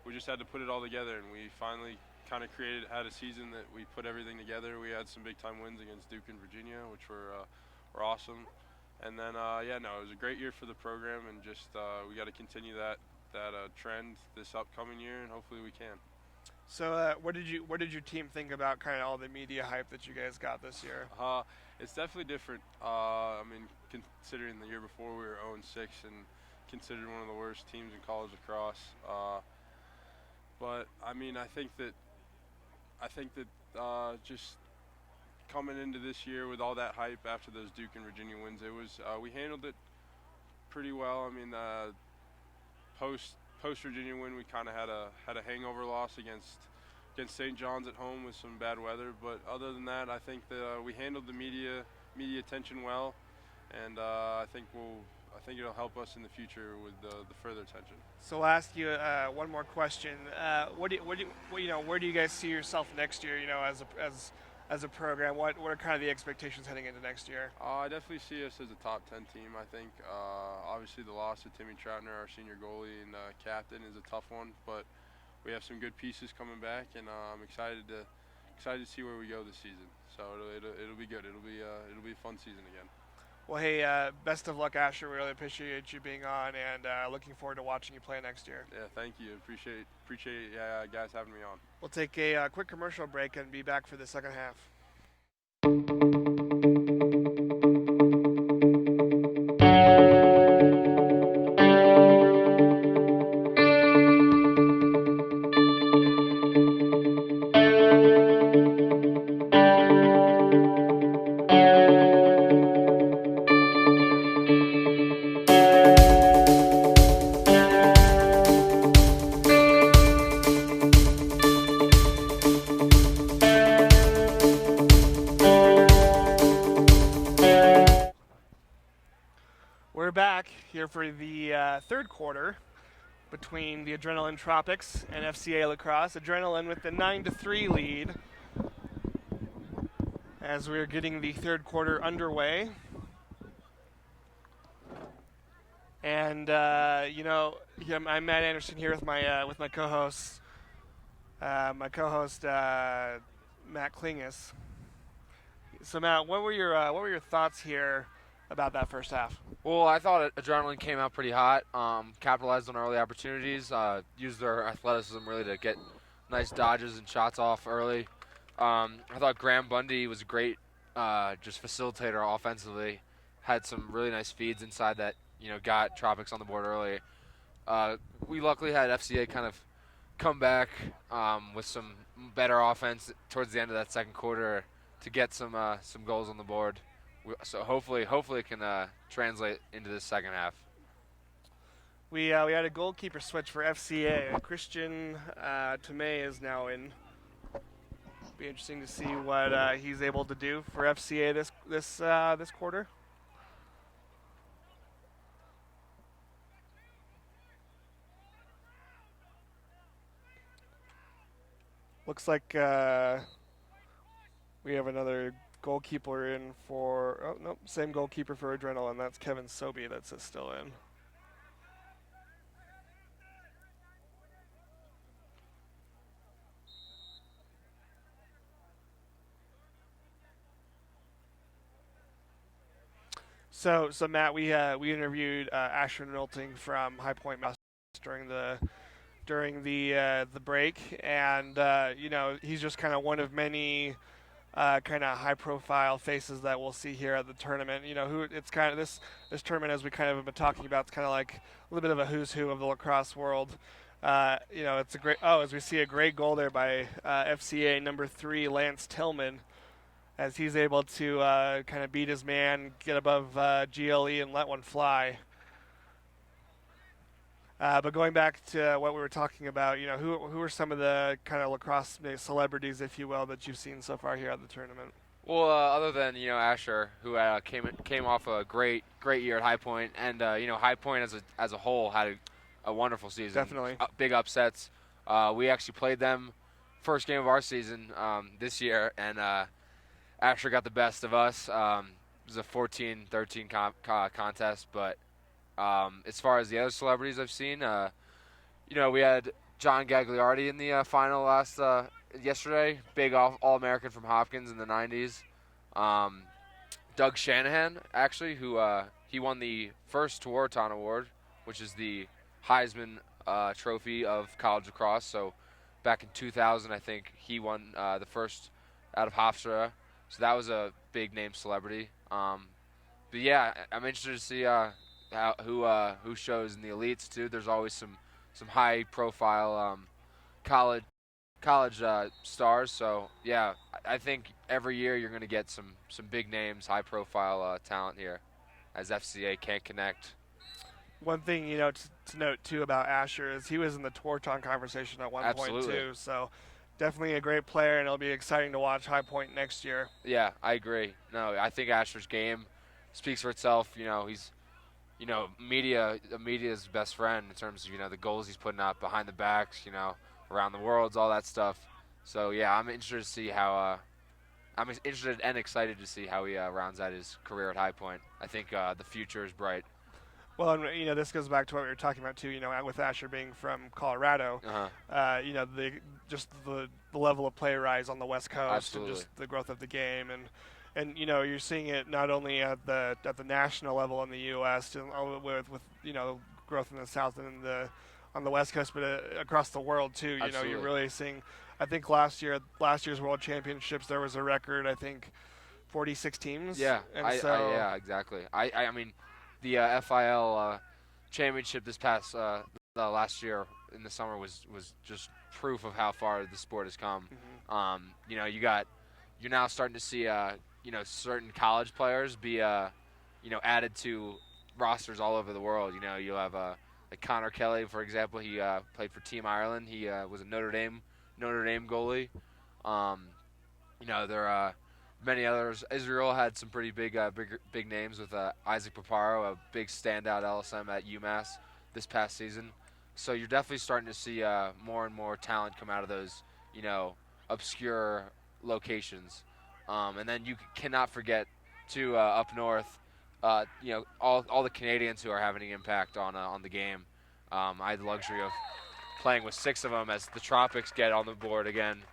we just had to put it all together. And we finally kind of had a season that we put everything together. We had some big-time wins against Duke and Virginia, which were awesome. And then, it was a great year for the program, and just we got to continue that trend this upcoming year, and hopefully we can. So, what did your team think about kind of all the media hype that you guys got this year? It's definitely different. I mean, considering the year before we were 0-6 and considered one of the worst teams in college lacrosse. But I mean, I think that just coming into this year with all that hype after those Duke and Virginia wins, it was we handled it pretty well. I mean, post Virginia win, we kind of had a hangover loss against St. John's at home with some bad weather. But other than that, I think that we handled the media attention well, and I think it'll help us in the future with the further attention. So I'll ask you one more question. Where do you guys see yourself next year? As a program, what are kind of the expectations heading into next year? I definitely see us as a top 10 team. I think obviously the loss of Timmy Troutner, our senior goalie and captain, is a tough one, but we have some good pieces coming back, and I'm excited to see where we go this season. So it'll be good. It'll be a fun season again. Well, hey, best of luck, Asher. We really appreciate you being on, and looking forward to watching you play next year. Yeah, thank you. Appreciate guys having me on. We'll take a quick commercial break and be back for the second half. We're back here for the third quarter between the Adrenaline Tropics and FCA Lacrosse. Adrenaline with the 9-3 lead as we're getting the third quarter underway. And I'm Matt Anderson here with my co-host, Matt Klingus. So Matt, what were your thoughts here about that first half? Well, I thought Adrenaline came out pretty hot, capitalized on early opportunities, used their athleticism really to get nice dodges and shots off early. I thought Graham Bundy was a great just facilitator offensively, had some really nice feeds inside that, got Tropics on the board early. We luckily had FCA kind of come back with some better offense towards the end of that second quarter to get some goals on the board. So hopefully it can translate into the second half. We had a goalkeeper switch for FCA. Christian Tomei is now in. Be interesting to see what he's able to do for FCA this quarter. Looks like we have another goalkeeper in for, same goalkeeper for Adrenaline. That's Kevin Sobey that's still in. So Matt, we interviewed Asher Nolting from High Point Mass during the break, and he's just kind of one of many kind of high-profile faces that we'll see here at the tournament. It's kind of this tournament, as we kind of have been talking about, it's kind of like a little bit of a who's who of the lacrosse world. It's a great. As we see a great goal there by FCA number 3 Lance Tillman, as he's able to kind of beat his man, get above GLE, and let one fly. But going back to what we were talking about, who are some of the kind of lacrosse celebrities, if you will, that you've seen so far here at the tournament? Well, other than Asher, who came off a great year at High Point, and High Point as a whole had a wonderful season. Definitely. Big upsets. We actually played them first game of our season this year, and Asher got the best of us. It was a 14-13 contest, but as far as the other celebrities I've seen, we had John Gagliardi in the final yesterday. Big All-American from Hopkins in the 90s. Doug Shanahan, actually, who he won the first Tewaaraton Award, which is the Heisman Trophy of college lacrosse. So back in 2000, I think he won the first out of Hofstra. So that was a big name celebrity. But yeah, I'm interested to see who shows in the elites too. There's always some high profile college stars. So yeah, I think every year you're going to get some big names, high profile talent here, as FCA can't connect. One thing to note too about Asher is he was in the Tewaaraton conversation at one Absolutely. point too. So definitely a great player, and it'll be exciting to watch High Point next year. Yeah, I agree. No, I think Asher's game speaks for itself. He's media's best friend in terms of the goals he's putting up behind the backs, around the worlds, all that stuff. So yeah, I'm interested to see how. I'm interested and excited to see how he rounds out his career at High Point. I think the future is bright. Well, and this goes back to what we were talking about too. With Asher being from Colorado, the level of play rise on the West Coast. Absolutely. And just the growth of the game, and you're seeing it not only at the national level in the U.S. and all with growth in the South and on the West Coast, but across the world too. Absolutely. You're really seeing. I think last year's World Championships there was a record. I think 46 teams. Yeah, and yeah, exactly. I mean, the FIL championship this past last year in the summer was just proof of how far the sport has come. Mm-hmm. You're now starting to see certain college players be added to rosters all over the world. You'll have like Connor Kelly, for example. He played for Team Ireland. He was a Notre Dame goalie. There are many others. Israel had some pretty big names with Isaac Paparo, a big standout LSM at UMass this past season. So you're definitely starting to see more and more talent come out of those, obscure locations. And then you cannot forget to up north, all the Canadians who are having an impact on the game. I had the luxury of playing with 6 of them as the Tropics get on the board again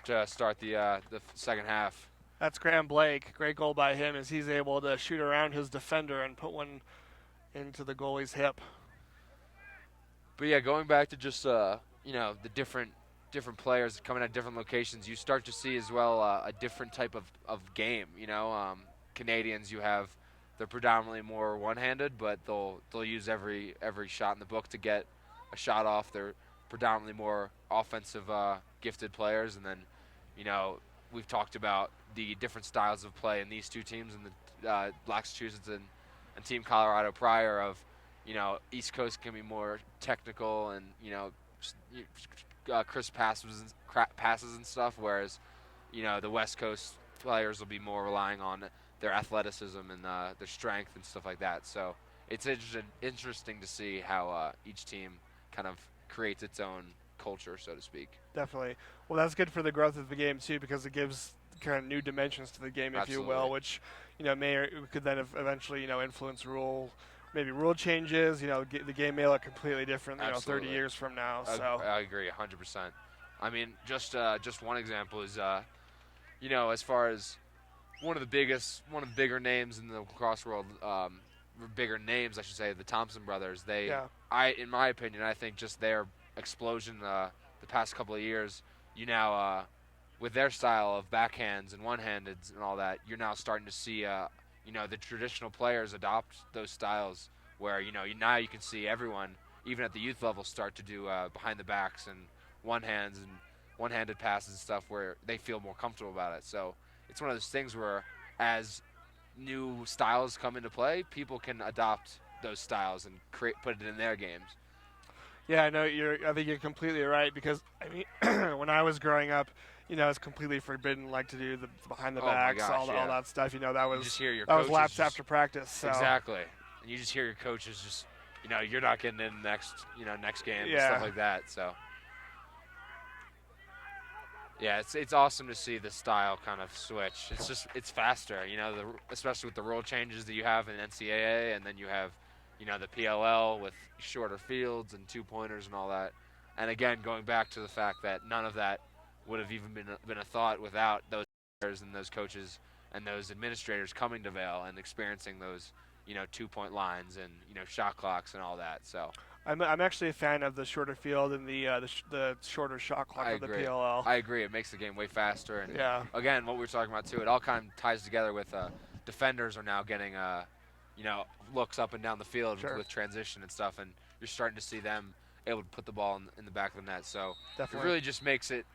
to start the second half. That's Graham Blake. Great goal by him as he's able to shoot around his defender and put one into the goalie's hip. But yeah, going back to just the different players coming at different locations, you start to see as well a different type of game. Canadians, they're predominantly more one-handed, but they'll use every shot in the book to get a shot off. They're predominantly more offensive gifted players, and then we've talked about the different styles of play in these two teams, and the Massachusetts and Team Colorado prior of East Coast can be more technical and crisp passes and stuff, whereas the West Coast players will be more relying on their athleticism and their strength and stuff like that. So it's interesting to see how each team kind of creates its own culture, so to speak. Definitely. Well, that's good for the growth of the game too, because it gives kind of new dimensions to the game, if Absolutely. you will, which could then eventually influence rule changes. The game may look completely different 30 years from now. So I agree 100%. I mean, just one example is as far as one of the bigger names in the lacrosse world, bigger names I should say, the Thompson brothers. In my opinion, I think just their explosion the past couple of years, with their style of backhands and one-handeds and all that, you're now starting to see the traditional players adopt those styles where now you can see everyone, even at the youth level, start to do behind the backs and one-handed passes and stuff where they feel more comfortable about it. So it's one of those things where as new styles come into play, people can adopt those styles and put it in their games. Yeah, no, I think you're completely right because I mean, when I was growing up, it's completely forbidden, like to do the behind the Oh my backs, gosh, all yeah. that stuff. That You was just hear your that was coaches laps just after practice. So exactly, and you just hear your coaches just, you're not getting in next game and Yeah. stuff like that. So yeah, it's awesome to see the style kind of switch. It's faster, especially with the rule changes that you have in NCAA, and then you have, the PLL with shorter fields and 2-pointers and all that. And again, going back to the fact that none of that would have even been a thought without those players and those coaches and those administrators coming to Vail and experiencing those, 2-point lines and shot clocks and all that. So I'm actually a fan of the shorter field and the shorter shot clock I of the agree. PLL. I agree. It makes the game way faster. And Yeah. again, what we were talking about too, it all kind of ties together with defenders are now getting looks up and down the field Sure. with transition and stuff, and you're starting to see them able to put the ball in the back of the net. So Definitely. it really just makes it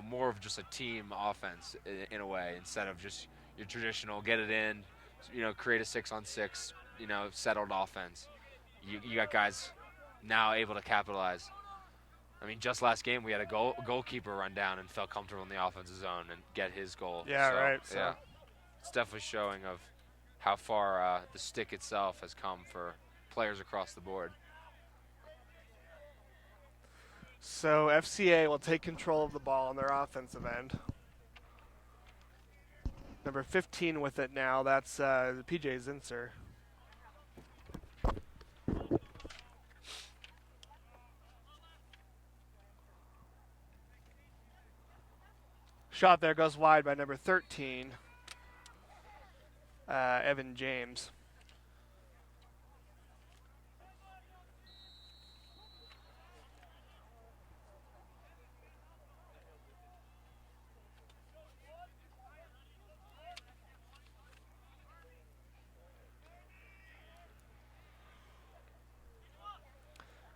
more of just a team offense in a way, instead of just your traditional get it in, create a 6-on-6 settled offense. You got guys now able to capitalize. I mean, just last game we had a goalkeeper run down and felt comfortable in the offensive zone and get his goal. Yeah, So, right. Yeah, it's definitely showing of how far the stick itself has come for players across the board. So FCA will take control of the ball on their offensive end. Number 15 with it now. That's PJ Zinser. Shot there goes wide by number 13, Evan James.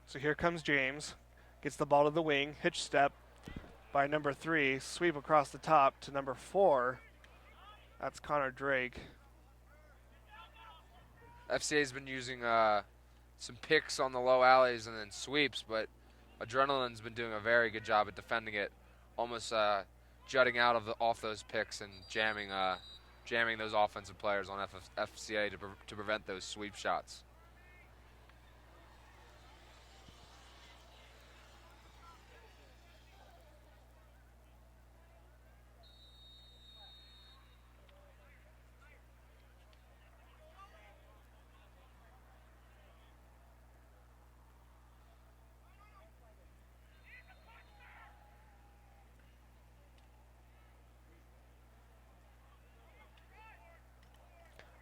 So here comes James. Gets the ball to the wing. Hitch step by number 3. Sweep across the top to number 4. That's Connor Drake. FCA's been using some picks on the low alleys and then sweeps, but Adrenaline's been doing a very good job at defending it, almost jutting out off those picks and jamming those offensive players on FCA to prevent those sweep shots.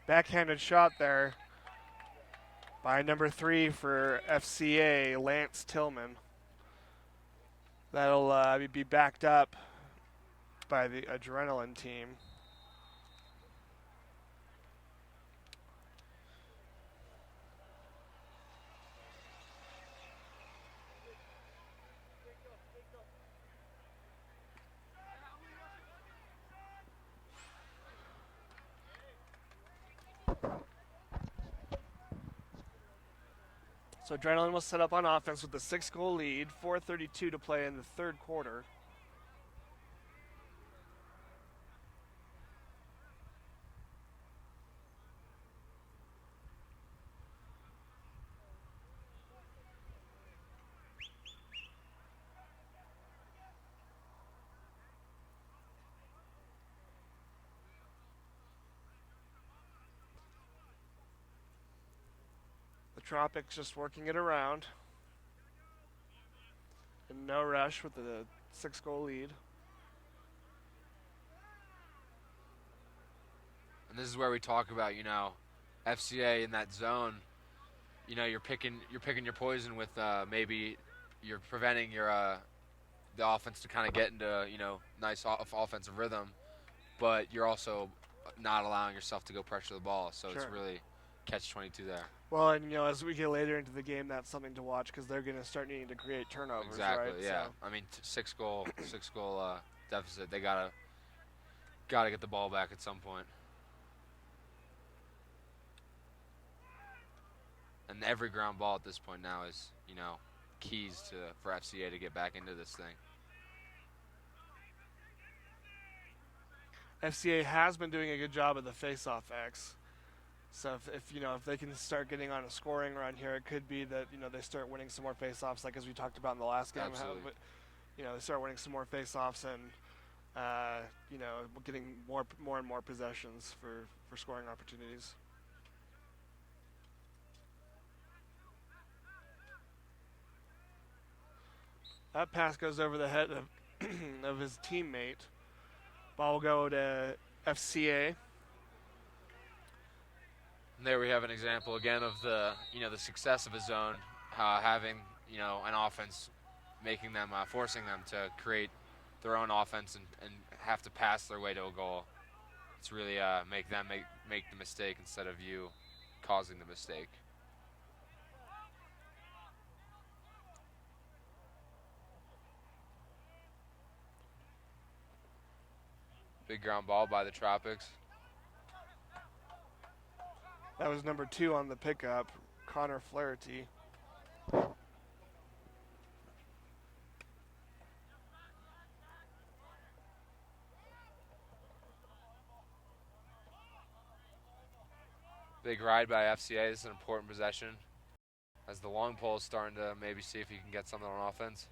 Backhanded shot there by number 3 for FCA, Lance Tillman. That'll be backed up by the Adrenaline team. So Adrenaline will set up on offense with a 6-goal lead, 4:32 to play in the third quarter. Tropics just working it around. And no rush with the 6-goal lead. And this is where we talk about, FCA in that zone. You're picking your poison with maybe you're preventing the offense to kind of get into nice offensive rhythm, but you're also not allowing yourself to go pressure the ball. So Sure. It's really catch-22 there. Well, and as we get later into the game, that's something to watch because they're going to start needing to create turnovers. Exactly. Right? Yeah. So. I mean, six goal deficit. They gotta get the ball back at some point. And every ground ball at this point now is keys for FCA to get back into this thing. FCA has been doing a good job of the face-off X. So if they can start getting on a scoring run here, it could be that they start winning some more face-offs, like as we talked about in the last game. Absolutely. They start winning some more face-offs and getting more and more possessions for scoring opportunities. That pass goes over the head of his teammate. Ball will go to FCA. And there we have an example again of the success of a zone, having an offense, making them forcing them to create their own offense and have to pass their way to a goal. It's really make them make the mistake instead of you causing the mistake. Big ground ball by the Tropics. That was number 2 on the pickup, Connor Flaherty. Big ride by FCA. This is an important possession, as the long pole is starting to maybe see if he can get something on offense.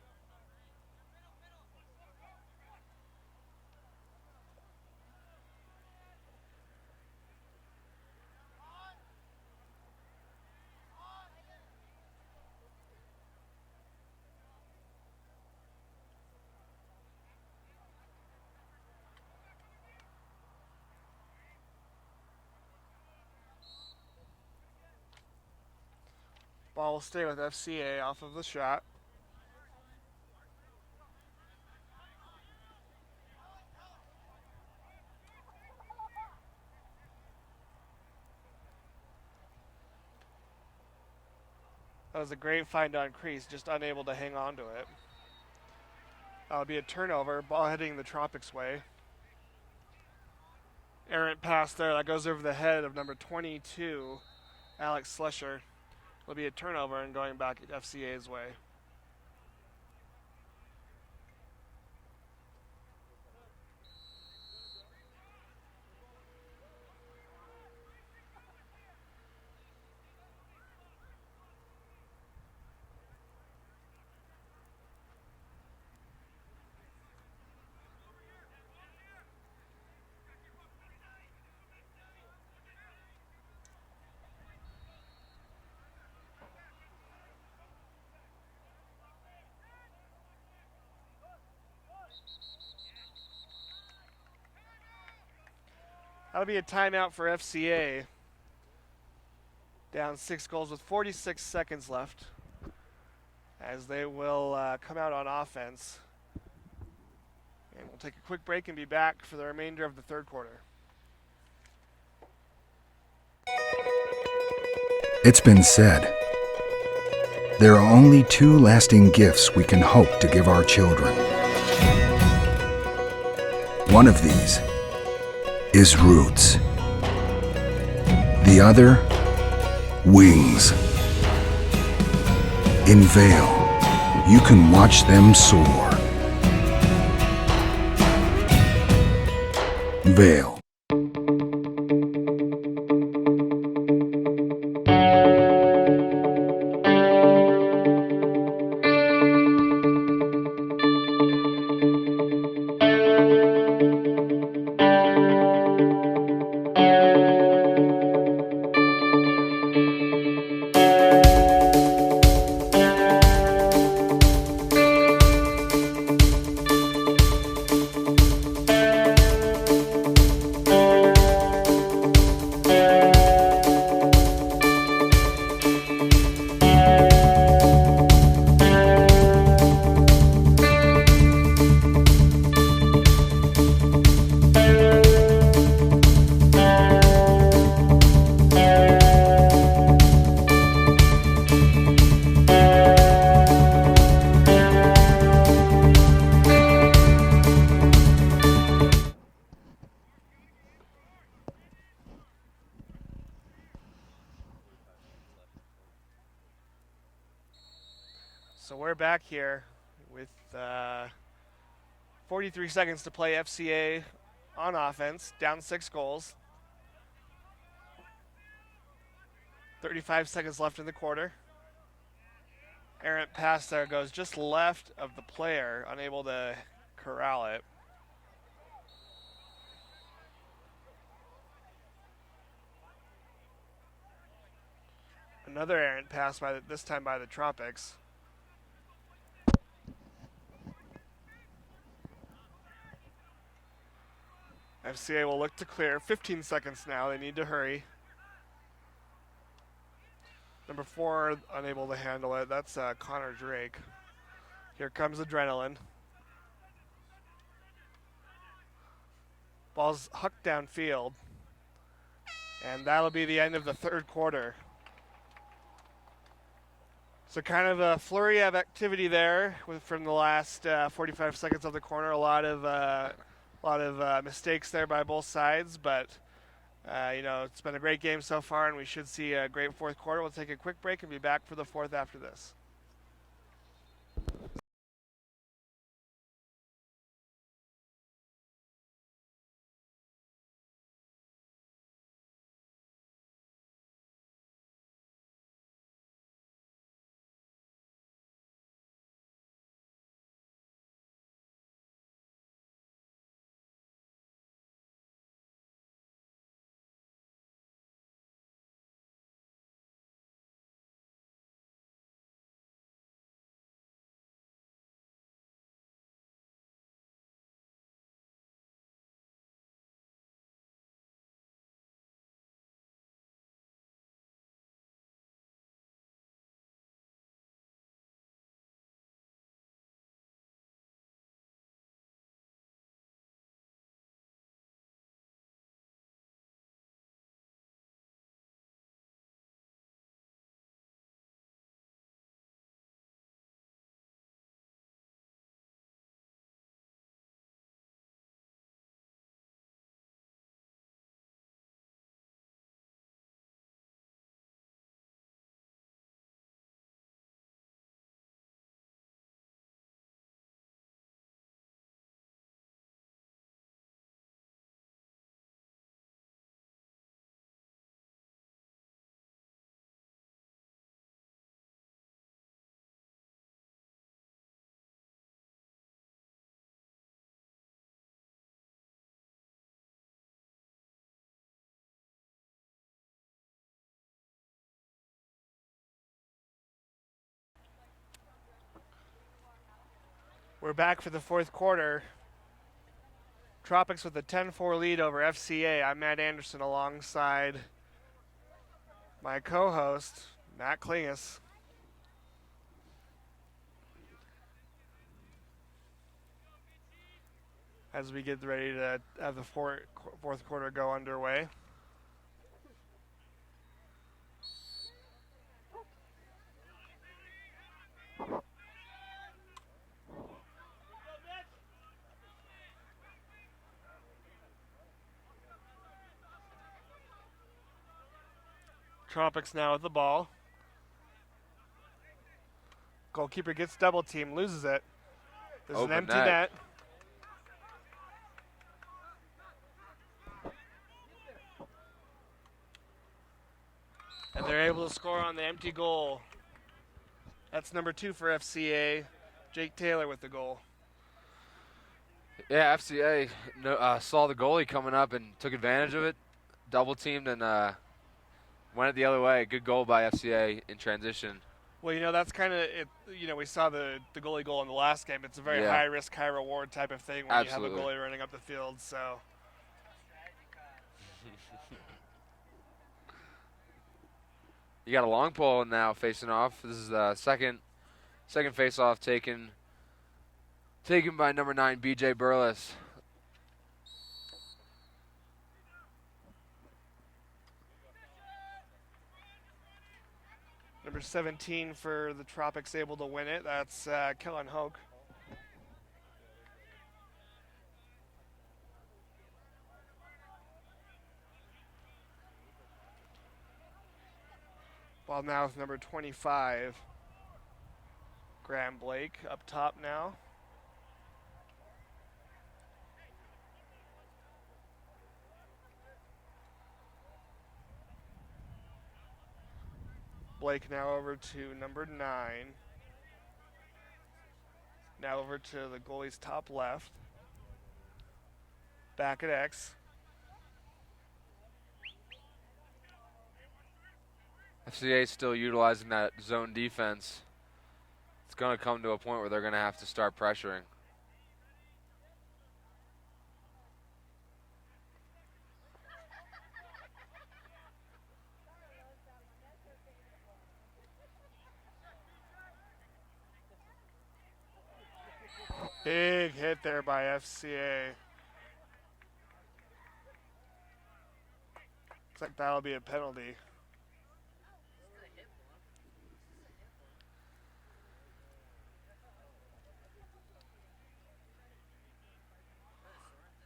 Ball will stay with FCA off of the shot. That was a great find on crease, just unable to hang on to it. That'll be a turnover, ball heading the Tropics way. Errant pass there, that goes over the head of number 22, Alex Slesher. It'll be a turnover and going back at FCA's way. That'll be a timeout for FCA. Down 6 goals with 46 seconds left, as they will come out on offense. And we'll take a quick break and be back for the remainder of the third quarter. It's been said, there are only 2 lasting gifts we can hope to give our children. One of these is roots. The other, wings. In Vail, you can watch them soar. Vail. So we're back here with 43 seconds to play. FCA on offense, down 6 goals. 35 seconds left in the quarter. Errant pass there goes just left of the player, unable to corral it. Another errant pass this time by the Tropics. FCA will look to clear. 15 seconds now. They need to hurry. Number 4 unable to handle it. That's Connor Drake. Here comes Adrenaline. Ball's hucked downfield. And that'll be the end of the third quarter. So kind of a flurry of activity there from the last 45 seconds of the corner. A lot of mistakes there by both sides, but it's been a great game so far, and we should see a great fourth quarter. We'll take a quick break and be back for the fourth after this. We're back for the fourth quarter. Tropics with a 10-4 lead over FCA. I'm Matt Anderson alongside my co-host, Matt Klingus. As we get ready to have the fourth quarter go underway. Tropics now with the ball. Goalkeeper gets double teamed, loses it. There's an empty net. And they're able to score on the empty goal. That's number 2 for FCA. Jake Taylor with the goal. Yeah, FCA saw the goalie coming up and took advantage of it. Double teamed and went it the other way. Good goal by FCA in transition. Well, that's kind of it. We saw the goalie goal in the last game. It's a very high risk, high reward type of thing when Absolutely. you have a goalie running up the field. So. You got a long pole now facing off. This is the second face-off taken by number 9, BJ Burles. Number 17 for the Tropics able to win it. That's Kellen Hoke. Ball now with number 25. Graham Blake up top now. Blake now over to number 9. Now over to the goalie's top left. Back at X. FCA still utilizing that zone defense. It's going to come to a point where they're going to have to start pressuring. Big hit there by FCA. Looks like that'll be a penalty.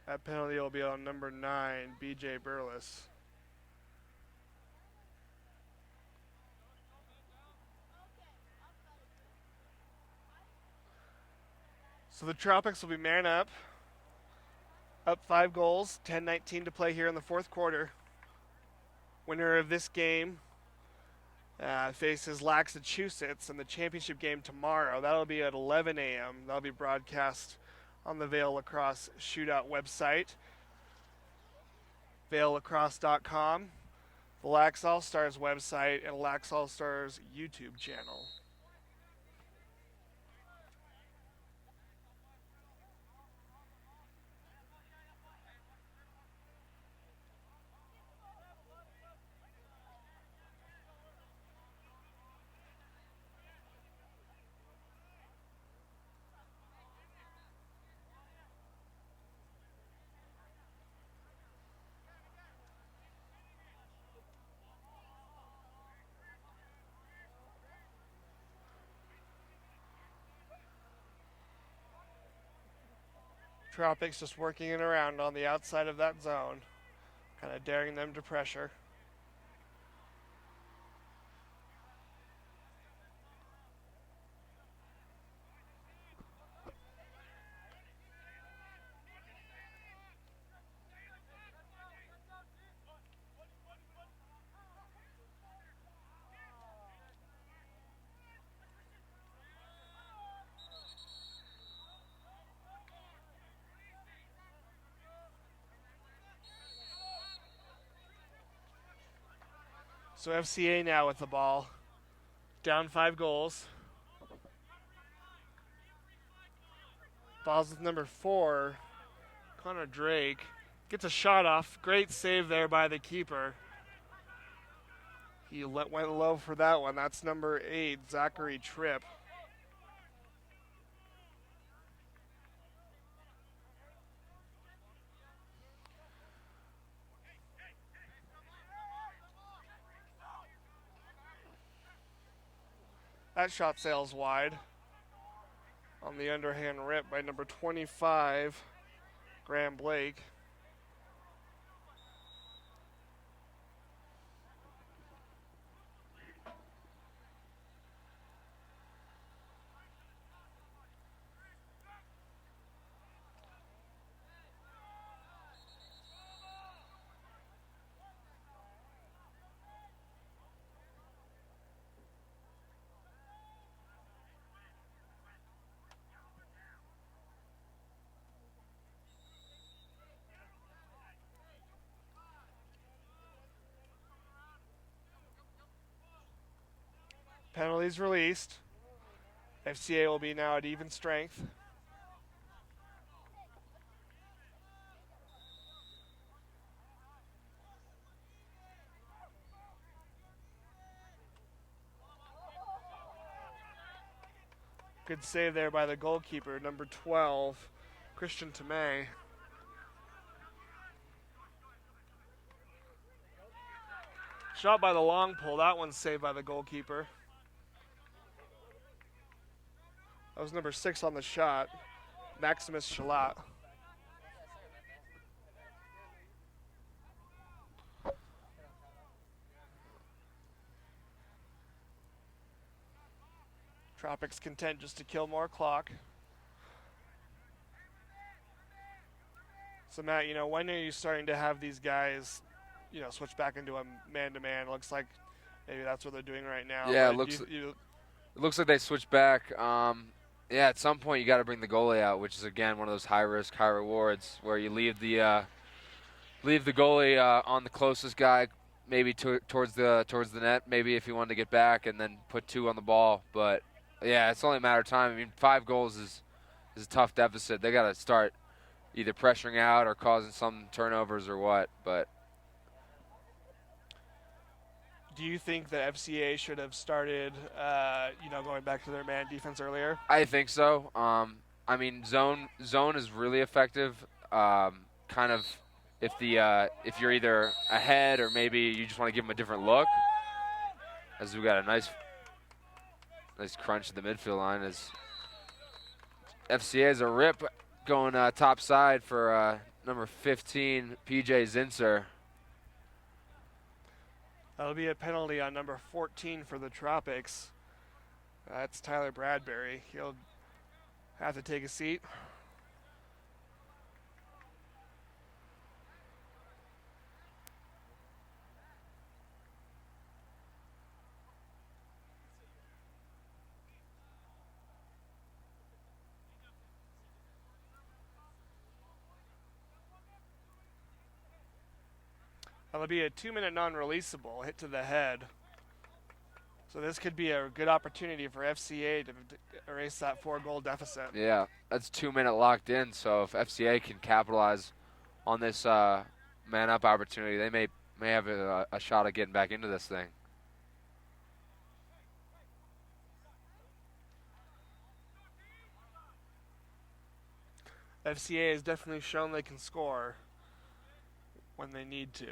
That penalty will be on number 9, BJ Burles. So the Tropics will be man up. Up 5 goals, 10-19 to play here in the fourth quarter. Winner of this game faces Laxachusetts in the championship game tomorrow. That'll be at 11 a.m. That'll be broadcast on the Vail Lacrosse Shootout website, vaillacrosse.com, the Lax All-Stars website, and Lax All-Stars YouTube channel. Tropics just working it around on the outside of that zone, kind of daring them to pressure. So FCA now with the ball, down 5 goals. Ball's with number 4, Connor Drake. Gets a shot off. Great save there by the keeper. He went low for that one. That's number 8, Zachary Tripp. That shot sails wide on the underhand rip by number 25, Graham Blake. Penalties released. FCA will be now at even strength. Good save there by the goalkeeper, number 12, Christian Tomei. Shot by the long pole. That one's saved by the goalkeeper. That was number 6 on the shot, Maximus Shalat. Tropics content just to kill more clock. So Matt, when are you starting to have these guys, switch back into a man-to-man? Looks like maybe that's what they're doing right now. Yeah, But it looks like they switched back. Yeah, at some point you got to bring the goalie out, which is again one of those high risk, high rewards where you leave the goalie on the closest guy, maybe towards the net, maybe if you wanted to get back, and then put 2 on the ball. But yeah, it's only a matter of time. I mean, 5 goals is a tough deficit. They got to start either pressuring out or causing some turnovers or what. But do you think that FCA should have started, going back to their man defense earlier? I think so. I mean, zone is really effective. Kind of, if you're either ahead or maybe you just want to give them a different look. As we got a nice crunch at the midfield line as FCA is a rip going top side for number 15, PJ Zinser. That'll be a penalty on number 14 for the Tropics. That's Tyler Bradbury. He'll have to take a seat. That'll be a 2-minute non-releasable hit to the head. So this could be a good opportunity for FCA to erase that 4-goal deficit. Yeah, that's 2-minute locked in. So if FCA can capitalize on this man-up opportunity, they may have a shot at getting back into this thing. FCA has definitely shown they can score when they need to.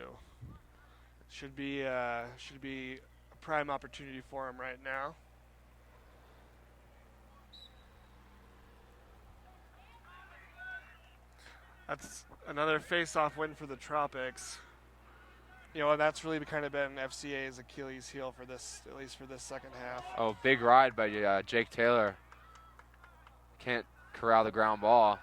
Should be a prime opportunity for them right now. That's another face-off win for the Tropics. And that's really kind of been FCA's Achilles heel for this, at least for this second half. Oh, big ride by Jake Taylor. Can't corral the ground ball.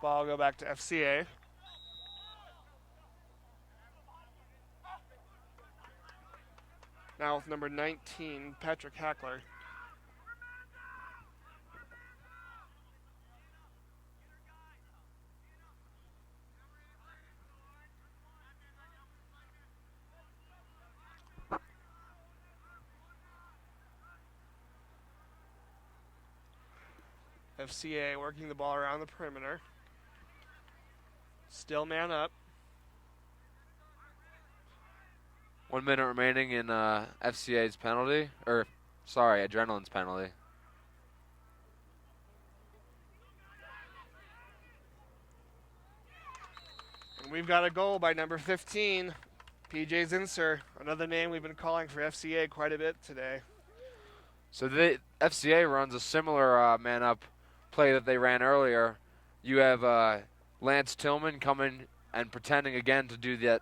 Ball will go back to FCA. Now with number 19, Patrick Hackler. FCA working the ball around the perimeter. Still man up. 1 minute remaining in FCA's penalty, or sorry, Adrenaline's penalty. And we've got a goal by number 15, PJ Zinser, another name we've been calling for FCA quite a bit today. So the FCA runs a similar man-up play that they ran earlier. You have Lance Tillman coming and pretending again to do that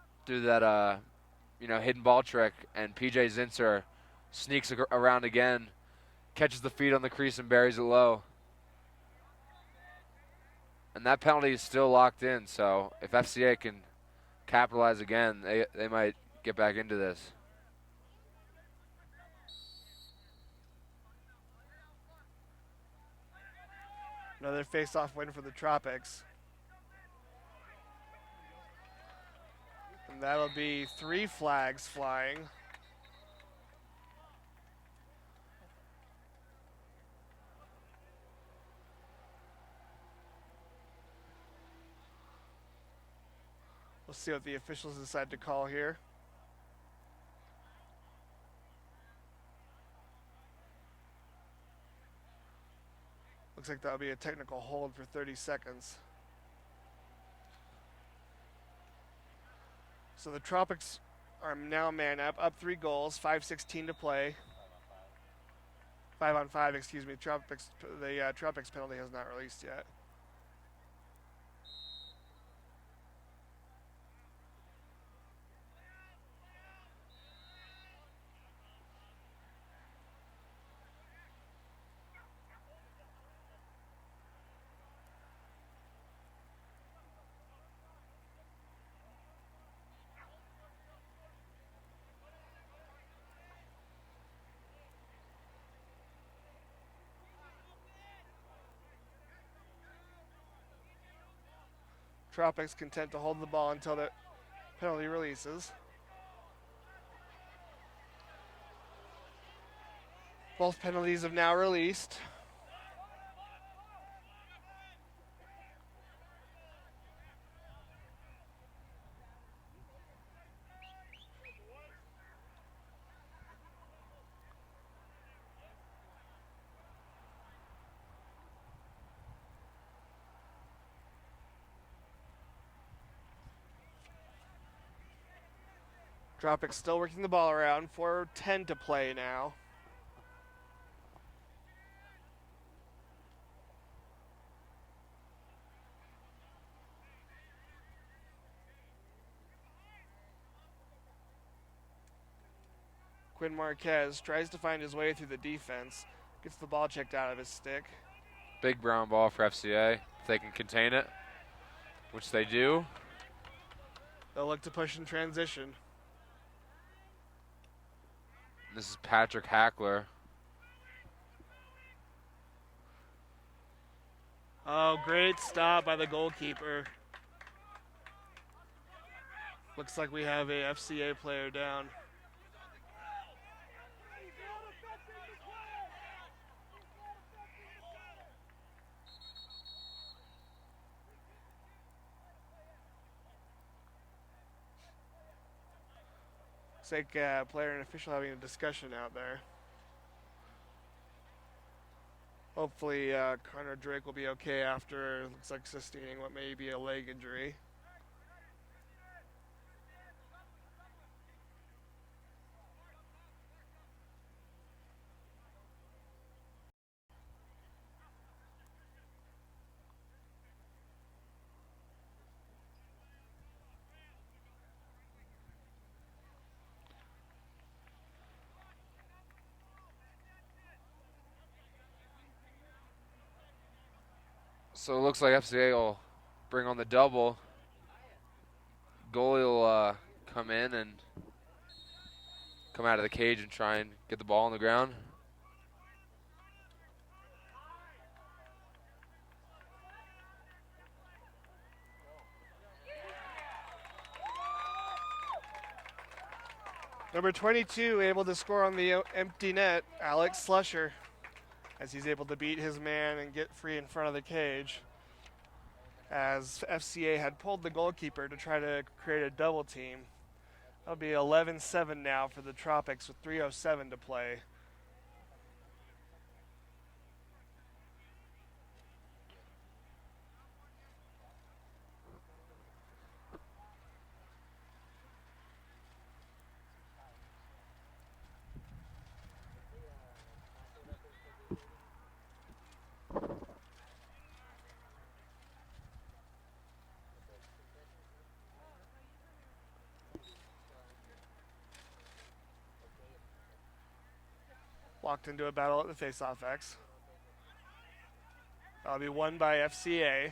hidden ball trick, and PJ Zinser sneaks around again, catches the feet on the crease and buries it low. And that penalty is still locked in, so if FCA can capitalize again, they might get back into this. Another face-off win for the Tropics. And that'll be 3 flags flying. We'll see what the officials decide to call here. Looks like that'll be a technical hold for 30 seconds. So the Tropics are now man up 3 goals, 5:16 to play. 5-on-5, excuse me. The Tropics penalty has not released yet. Tropics content to hold the ball until the penalty releases. Both penalties have now released. Tropics still working the ball around. 4:10 to play now. Quinn Marquez tries to find his way through the defense. Gets the ball checked out of his stick. Big brown ball for FCA. If they can contain it, which they do. They'll look to push in transition. This is Patrick Hackler. Oh, great stop by the goalkeeper. Looks like we have a FCA player down. Looks like player and official having a discussion out there. Hopefully Connor Drake will be okay after looks like sustaining what may be a leg injury. So it looks like FCA will bring on the double. Goalie will come in and come out of the cage and try and get the ball on the ground. Number 22 able to score on the empty net, Alex Slusher, as he's able to beat his man and get free in front of the cage. As FCA had pulled the goalkeeper to try to create a double team. That'll be 11-7 now for the Tropics with 3:07 to play. Locked into a battle at the face-off X. That'll be won by FCA.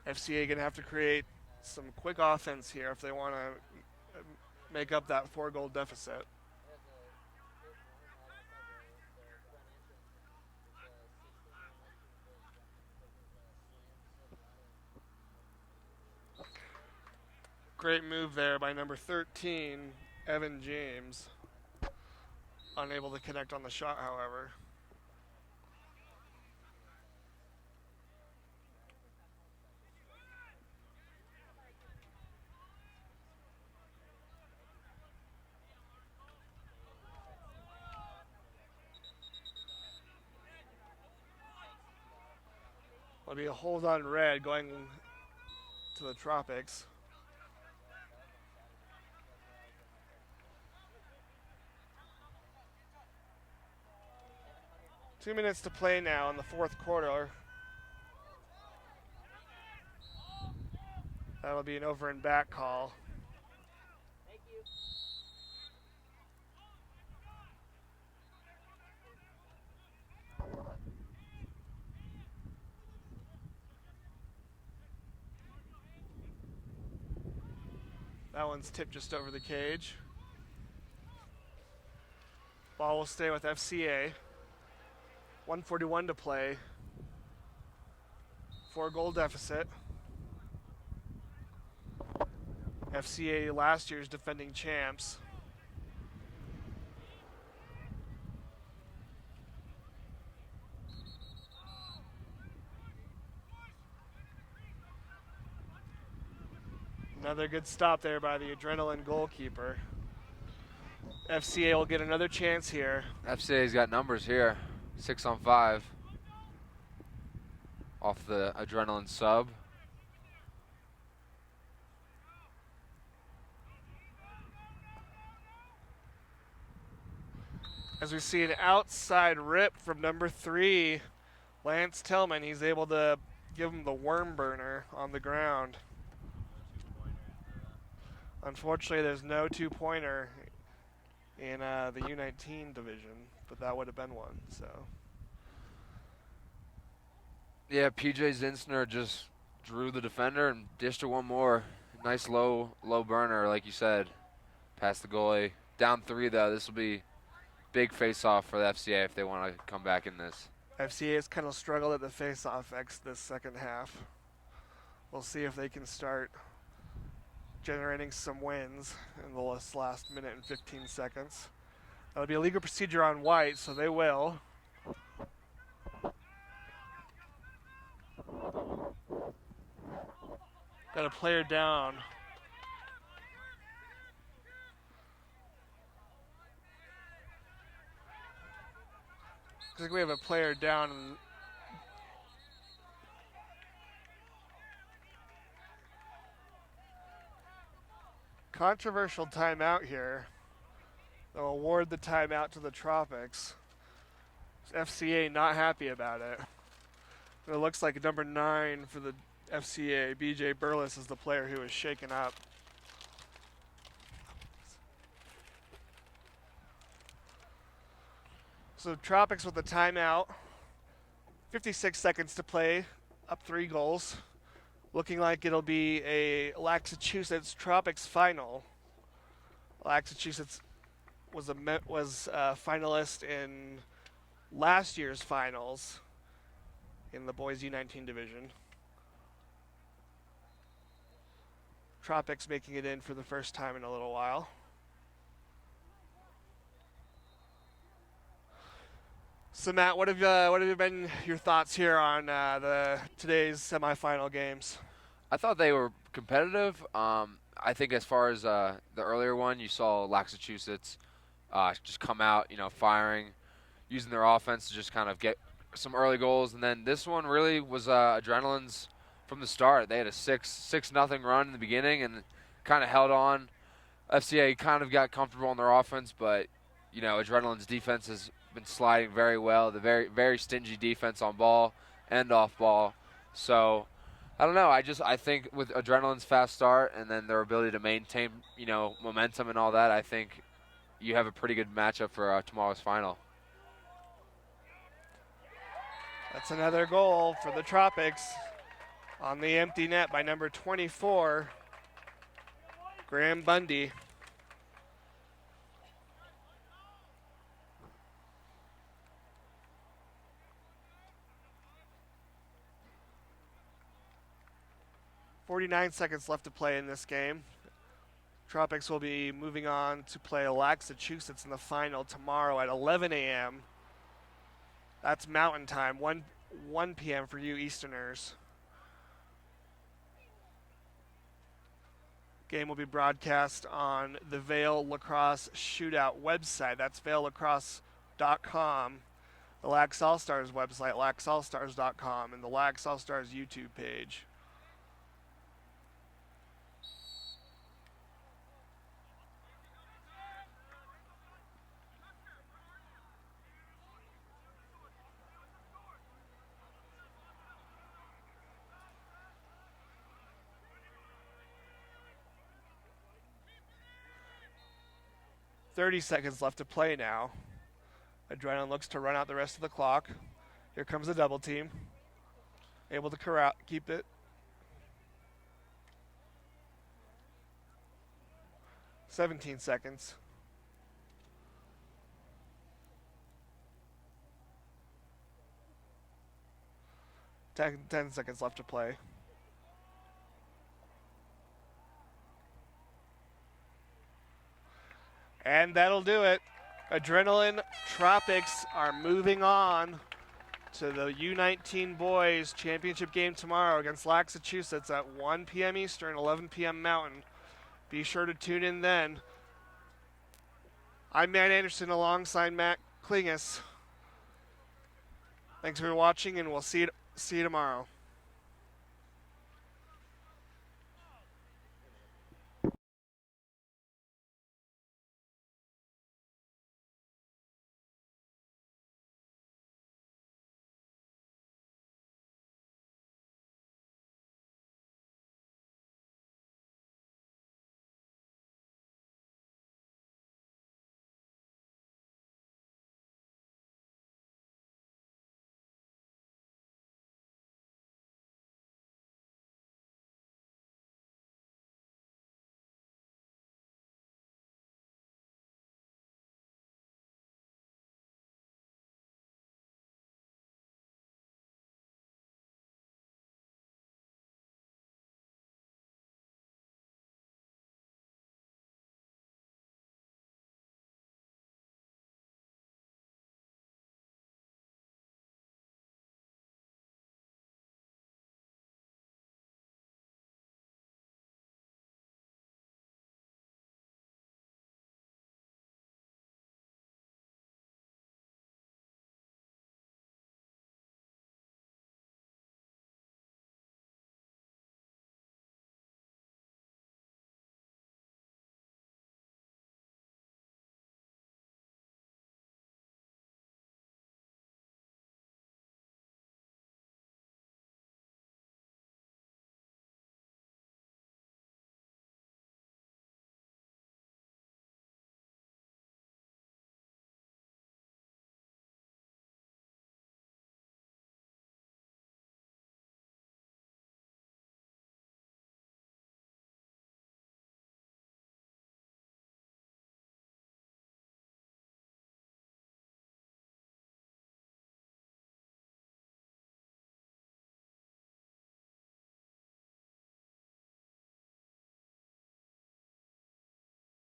FCA gonna have to create some quick offense here if they want to make up that 4-goal deficit. Great move there by number 13, Evan James. Unable to connect on the shot, however. It'll be a hold on red going to the Tropics. Two minutes to play now in the fourth quarter. That'll be an over and back call. That one's tipped just over the cage. Ball will stay with FCA. 1:41 to play. 4-goal deficit. FCA last year's defending champs. Another good stop there by the Adrenaline goalkeeper. FCA will get another chance here. FCA's got numbers here. 6 on 5 off the Adrenaline sub. As we see an outside rip from number 3, Lance Tillman. He's able to give him the worm burner on the ground. Unfortunately, there's no two-pointer in the U19 division, but that would have been one. So. Yeah, PJ Zinsner just drew the defender and dished her one more. Nice low burner, like you said, past the goalie. Down 3 though. This will be big face-off for the FCA if they want to come back in this. FCA has kind of struggled at the face-off this second half. We'll see if they can start generating some wins in the last minute and 15 seconds. That'll be a legal procedure on White, so they will. Got a player down. Looks like we have a player down. Controversial timeout here. They'll award the timeout to the Tropics. FCA not happy about it. It looks like number 9 for the FCA, BJ Burles, is the player who was shaken up. So Tropics with the timeout. 56 seconds to play, up 3 goals. Looking like it'll be a Laxachusetts Tropics final. Laxachusetts was a finalist in last year's finals in the boys U19 division. Tropics making it in for the first time in a little while. So Matt, what have been your thoughts here on today's semifinal games? I thought they were competitive. I think as far as the earlier one, you saw Laxachusetts just come out, firing, using their offense to just kind of get some early goals, and then this one really was Adrenaline's from the start. They had a 6-0 run in the beginning and kind of held on. FCA kind of got comfortable on their offense, but Adrenaline's defense has been sliding very well. The very, very stingy defense on ball and off ball. So I don't know. I think with Adrenaline's fast start and then their ability to maintain, momentum and all that, I think you have a pretty good matchup for tomorrow's final. That's another goal for the Tropics on the empty net by number 24, Graham Bundy. .49 seconds left to play in this game. Tropics will be moving on to play Laxachusetts in the final tomorrow at 11 a.m. That's Mountain Time, 1 p.m. for you Easterners. Game will be broadcast on the Vail Lacrosse Shootout website. That's vaillacrosse.com. the Lax All-Stars website, laxallstars.com, and the Lax All-Stars YouTube page. "30 seconds left to play now. Adrenaline looks to run out the rest of the clock. Here comes a double team. Able to keep it. "17 seconds. Ten seconds left to play. And that'll do it. Adrenaline Tropics are moving on to the U19 Boys Championship game tomorrow against Laxachusetts at 1 p.m. Eastern, 11 p.m. Mountain. Be sure to tune in then. I'm Matt Anderson alongside Matt Klingus. Thanks for watching, and we'll see you tomorrow.